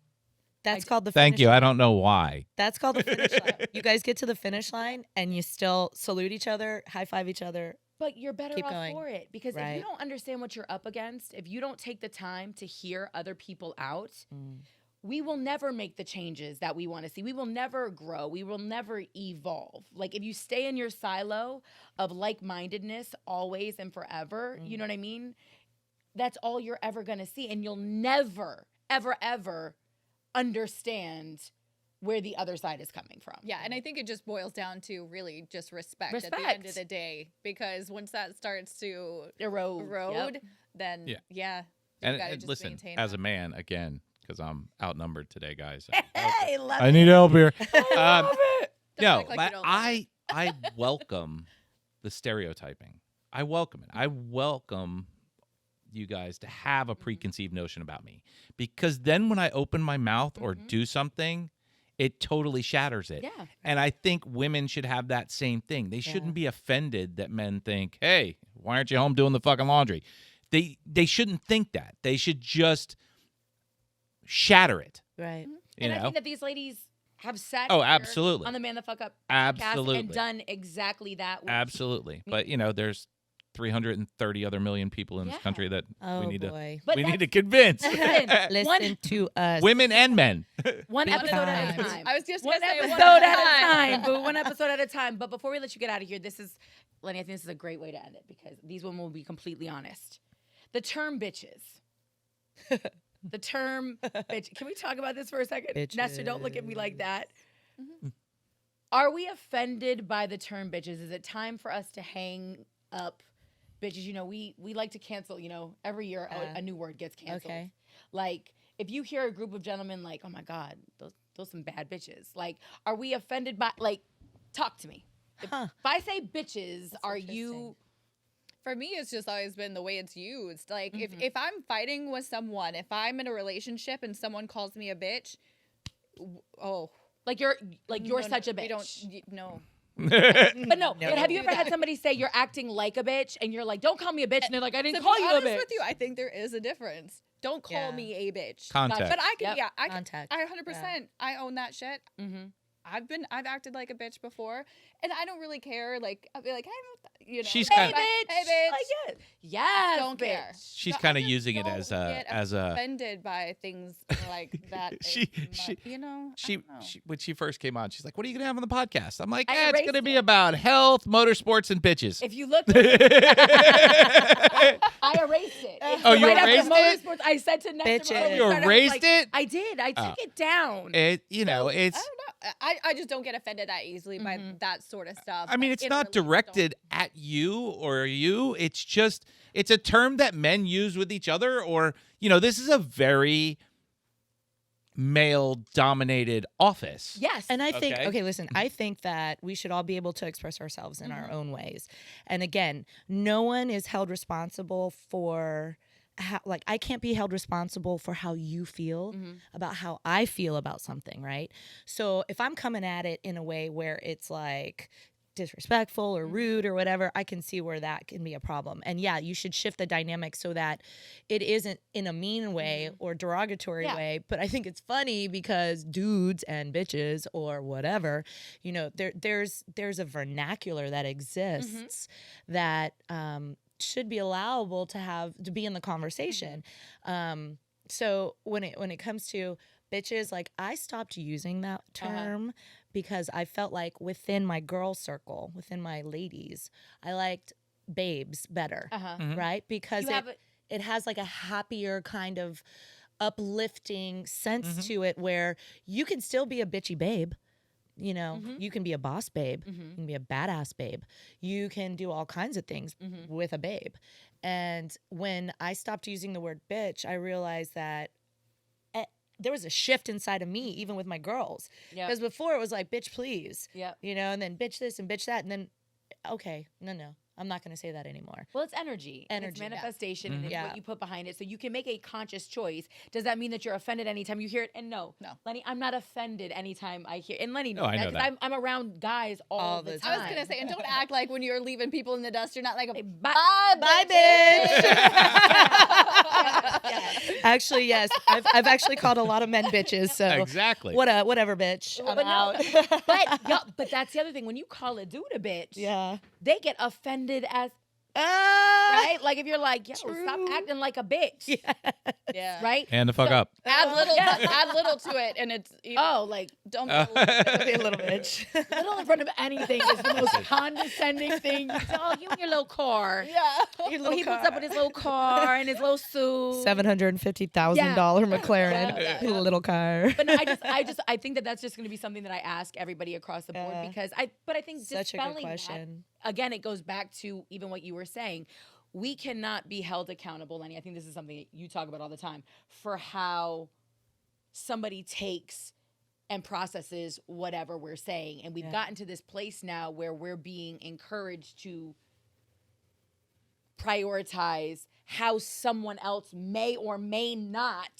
That's called the Thank finish you. line. I don't know why. That's called the finish line. You guys get to the finish line and you still salute each other, high five each other. But you're better Keep off going. for it. Because if you don't understand what you're up against, if you don't take the time to hear other people out, we will never make the changes that we want to see. We will never grow. We will never evolve. Like if you stay in your silo of like-mindedness always and forever, you know what I mean? That's all you're ever going to see. And you'll never, ever, ever understand where the other side is coming from. Yeah, and I think it just boils down to really just respect. At the end of the day. Because once that starts to erode, then And listen, as a man, again, because I'm outnumbered today, guys. Hey, love I need help here. No, but I welcome the stereotyping. I welcome it. I welcome you guys to have a preconceived notion about me. Because then when I open my mouth or do something, it totally shatters it. Yeah. And I think women should have that same thing. They shouldn't be offended that men think, hey, why aren't you home doing the fucking laundry? They shouldn't think that. They should just shatter it. Right. And I think that these ladies have sat absolutely. on the Man the Fuck Up Absolutely. podcast and done exactly that. Absolutely. But, you know, there's 330 other million people in this country that we need to convince. Listen to us. Women and men. One episode at a time. I was just one going to say episode at a time. But one episode at a time. But before we let you get out of here, Lenny, I think this is a great way to end it because these women will be completely honest. The term bitches. The term bitch. Can we talk about this for a second? Bitches. Nestor, don't look at me like that. Are we offended by the term bitches? Is it time for us to hang up bitches? You know, we like to cancel, you know, every year a new word gets canceled. Okay. Like, if you hear a group of gentlemen like, oh my God, those some bad bitches. Like, are we offended by, like, talk to me. If I say bitches, are you... For me, it's just always been the way it's used. Like, if I'm fighting with someone, if I'm in a relationship and someone calls me a bitch, like you're such a bitch. We don't, no. But have you ever had somebody say you're acting like a bitch and you're like, don't call me a bitch, and they're like, I didn't call you a bitch. With you, I think there is a difference. Don't call me a bitch. Context. But I can, Context. I 100%, I own that shit. I've acted like a bitch before, and I don't really care. Like, I'll be like, hey, you know, she's hey, kinda, bitch, hey, bitch, like, yes, don't care. She's kind of using it as a offended by things like that. When she first came on, she's like, "What are you gonna have on the podcast?" I'm like, "It's gonna be about health, motorsports, and bitches." If you look, I erased it. You erased it? Motorsports, I said to Nestor, you erased it? I did. I took it down. It's. I don't know. I just don't get offended that easily by that sort of stuff. I mean, it's not directed at you or you. It's just, it's a term that men use with each other, or, you know, this is a very male-dominated office. Yes. And I think, okay, listen, I think that we should all be able to express ourselves in our own ways. And again, no one is held responsible for like, I can't be held responsible for how you feel about how I feel about something, right? So if I'm coming at it in a way where it's like disrespectful or rude or whatever, I can see where that can be a problem. And yeah, you should shift the dynamic so that it isn't in a mean way or derogatory way. But I think it's funny because dudes and bitches or whatever, you know, there's a vernacular that exists that should be allowable to be in the conversation. So when it comes to bitches, like, I stopped using that term because I felt like within my girl circle, within my ladies, I liked babes better, right? Because it has like a happier kind of uplifting sense to it where you can still be a bitchy babe. You know, you can be a boss babe. You can be a badass babe. You can do all kinds of things with a babe. And when I stopped using the word bitch, I realized that there was a shift inside of me, even with my girls. Because before it was like, bitch, please. You know, and then bitch this and bitch that. And then, okay, no. I'm not going to say that anymore. Well, it's energy. And it's manifestation and it's what you put behind it. So you can make a conscious choice. Does that mean that you're offended anytime you hear it? And no. Lenny, I'm not offended anytime I hear it. And Lenny knows I know that. I'm around guys all the time. I was going to say, and don't act like when you're leaving people in the dust, you're not like, bye, bitch. Actually, yes. I've actually called a lot of men bitches. So exactly. Whatever, bitch. I'm out. But that's the other thing. When you call a dude a bitch, they get offended as right? Like if you're like, yo, stop acting like a bitch. Yeah. Right? And the fuck up. Add little to it and it's like don't be a little bitch. Little in front of anything is the most condescending thing. Oh, you and your little car. Yeah. He puts up with his little car and his little suit. $750,000 McLaren little car. But no, I think that's just going to be something that I ask everybody across the board because I think such a good that, question. Again, it goes back to even what you were saying. We cannot be held accountable, Lenny. I think this is something you talk about all the time, for how somebody takes and processes whatever we're saying. And we've gotten to this place now where we're being encouraged to prioritize how someone else may or may not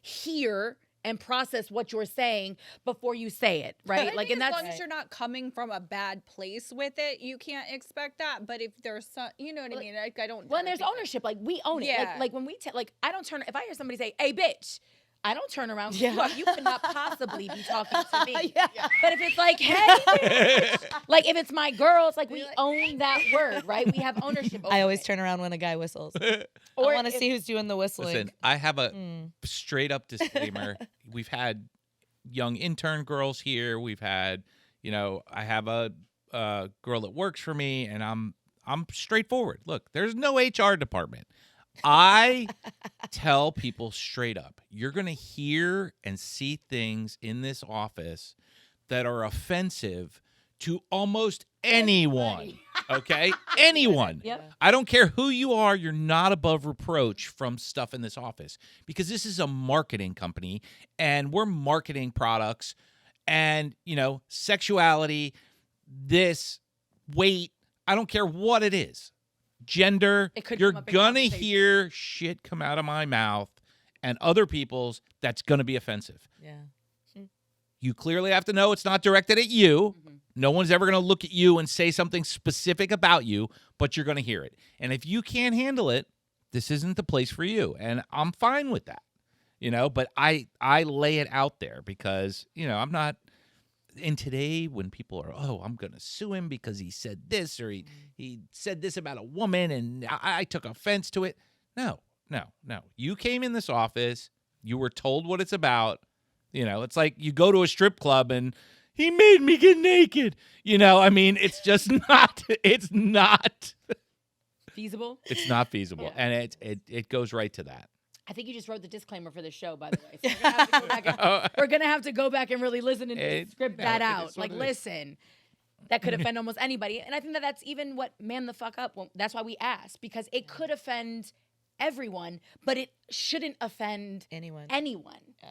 hear and process what you're saying before you say it, right? Like, and that's as long as you're not coming from a bad place with it, you can't expect that. But if there's some, you know what I mean? Like, I don't. Well, and there's ownership. Like, we own it. Like when we I don't turn. If I hear somebody say, "Hey, bitch," I don't turn around. You cannot possibly be talking to me. But if it's like, "Hey, bitch," like if it's my girls, like we own that word, right? We have ownership over I always turn around when a guy whistles. I want to see who's doing the whistling. Listen, I have a straight up disclaimer. We've had young intern girls here. We've had, I have a girl that works for me, and I'm straightforward. Look, there's no HR department. I tell people straight up, you're going to hear and see things in this office that are offensive to almost anyone. Okay? Anyone. Yep. I don't care who you are, you're not above reproach from stuff in this office because this is a marketing company and we're marketing products and, sexuality, this, weight, I don't care what it is. Gender, you're gonna hear shit come out of my mouth and other people's that's gonna be offensive. Yeah. You clearly have to know it's not directed at you. No one's ever gonna look at you and say something specific about you, but you're gonna hear it. And if you can't handle it, this isn't the place for you. And I'm fine with that. But I lay it out there because, I'm not. And today when people are, I'm going to sue him because he said this or he said this about a woman and I took offense to it. No. You came in this office. You were told what it's about. It's like you go to a strip club and he made me get naked. It's just not, it's not feasible. It's not feasible. Yeah. And it goes right to that. I think you just wrote the disclaimer for the show, by the way. So we're gonna have to go back and really listen and script that out. Like, listen, that could offend almost anybody, and I think that's even what Man the Fuck Up. Well, that's why we asked because it could offend everyone, but it shouldn't offend anyone.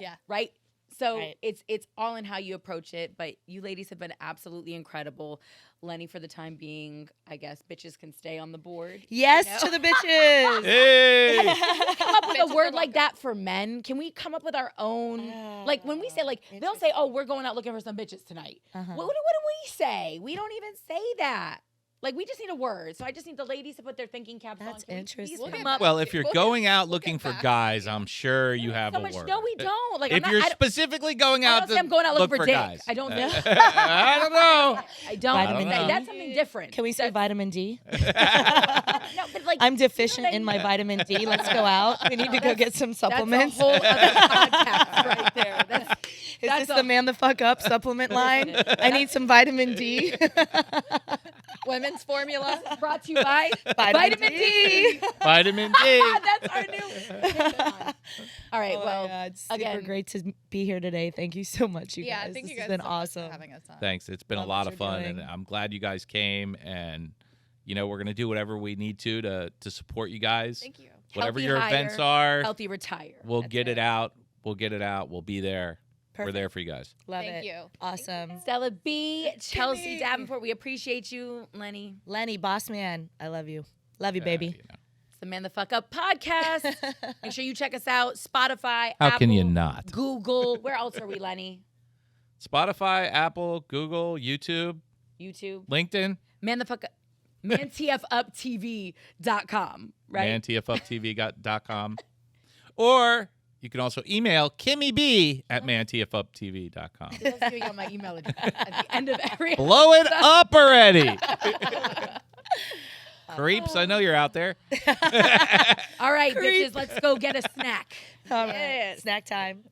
Yeah, right. So it's all in how you approach it. But you ladies have been absolutely incredible. Lenny, for the time being, I guess bitches can stay on the board. Yes, to the bitches. Hey. Can we come up with a word like that for men? Can we come up with our own? Like when we say, like, they'll say, oh, we're going out looking for some bitches tonight. What do we say? We don't even say that. Like, we just need a word. So I just need the ladies to put their thinking caps on. That's interesting. Well, if you're going out looking for guys, I'm sure you have a word. No, we don't. Like, if you're specifically going out to I'm going out look looking for dick. guys. I don't think. I don't know. I don't. Vitamin D. That's something different. Can we say vitamin D? No, but like, I'm deficient in my vitamin D. Let's go out. We need to go get some supplements. That's a whole other podcast right there. Is this the Man the Fuck Up supplement line? I need some vitamin D. Women's formula. Brought to you by Vitamin D. Vitamin D. That's our new. All right. Oh well, super great to be here today. Thank you so much, you guys. Thank you guys has been so much awesome. for having us on. Thanks. It's been a lot of fun, and I'm glad you guys came. And we're gonna do whatever we need to support you guys. Thank you. Whatever Healthy your hire, events are, healthy retire. we'll get it out. We'll get it out. We'll be there. Perfect. We're there for you guys. Love Thank it. you. Awesome. StellaB Chelsea Davenport. We appreciate you, Lenny. Lenny, boss man. I love you. Love you, baby. It's the Man the Fuck Up podcast. Make sure you check us out. Spotify. How Apple, can you not? Google. Where else are we, Lenny? Spotify, Apple, Google, YouTube, LinkedIn. Man the Fuck Up. ManTFUpTV.com. Right? ManTFUpTV.com. Or you can also email KimmyB@ManTFUpTV.com. I was giving out my email address at the end of every. Blow it up already. Creeps, I know you're out there. All right, bitches, let's go get a snack. All right. Snack time.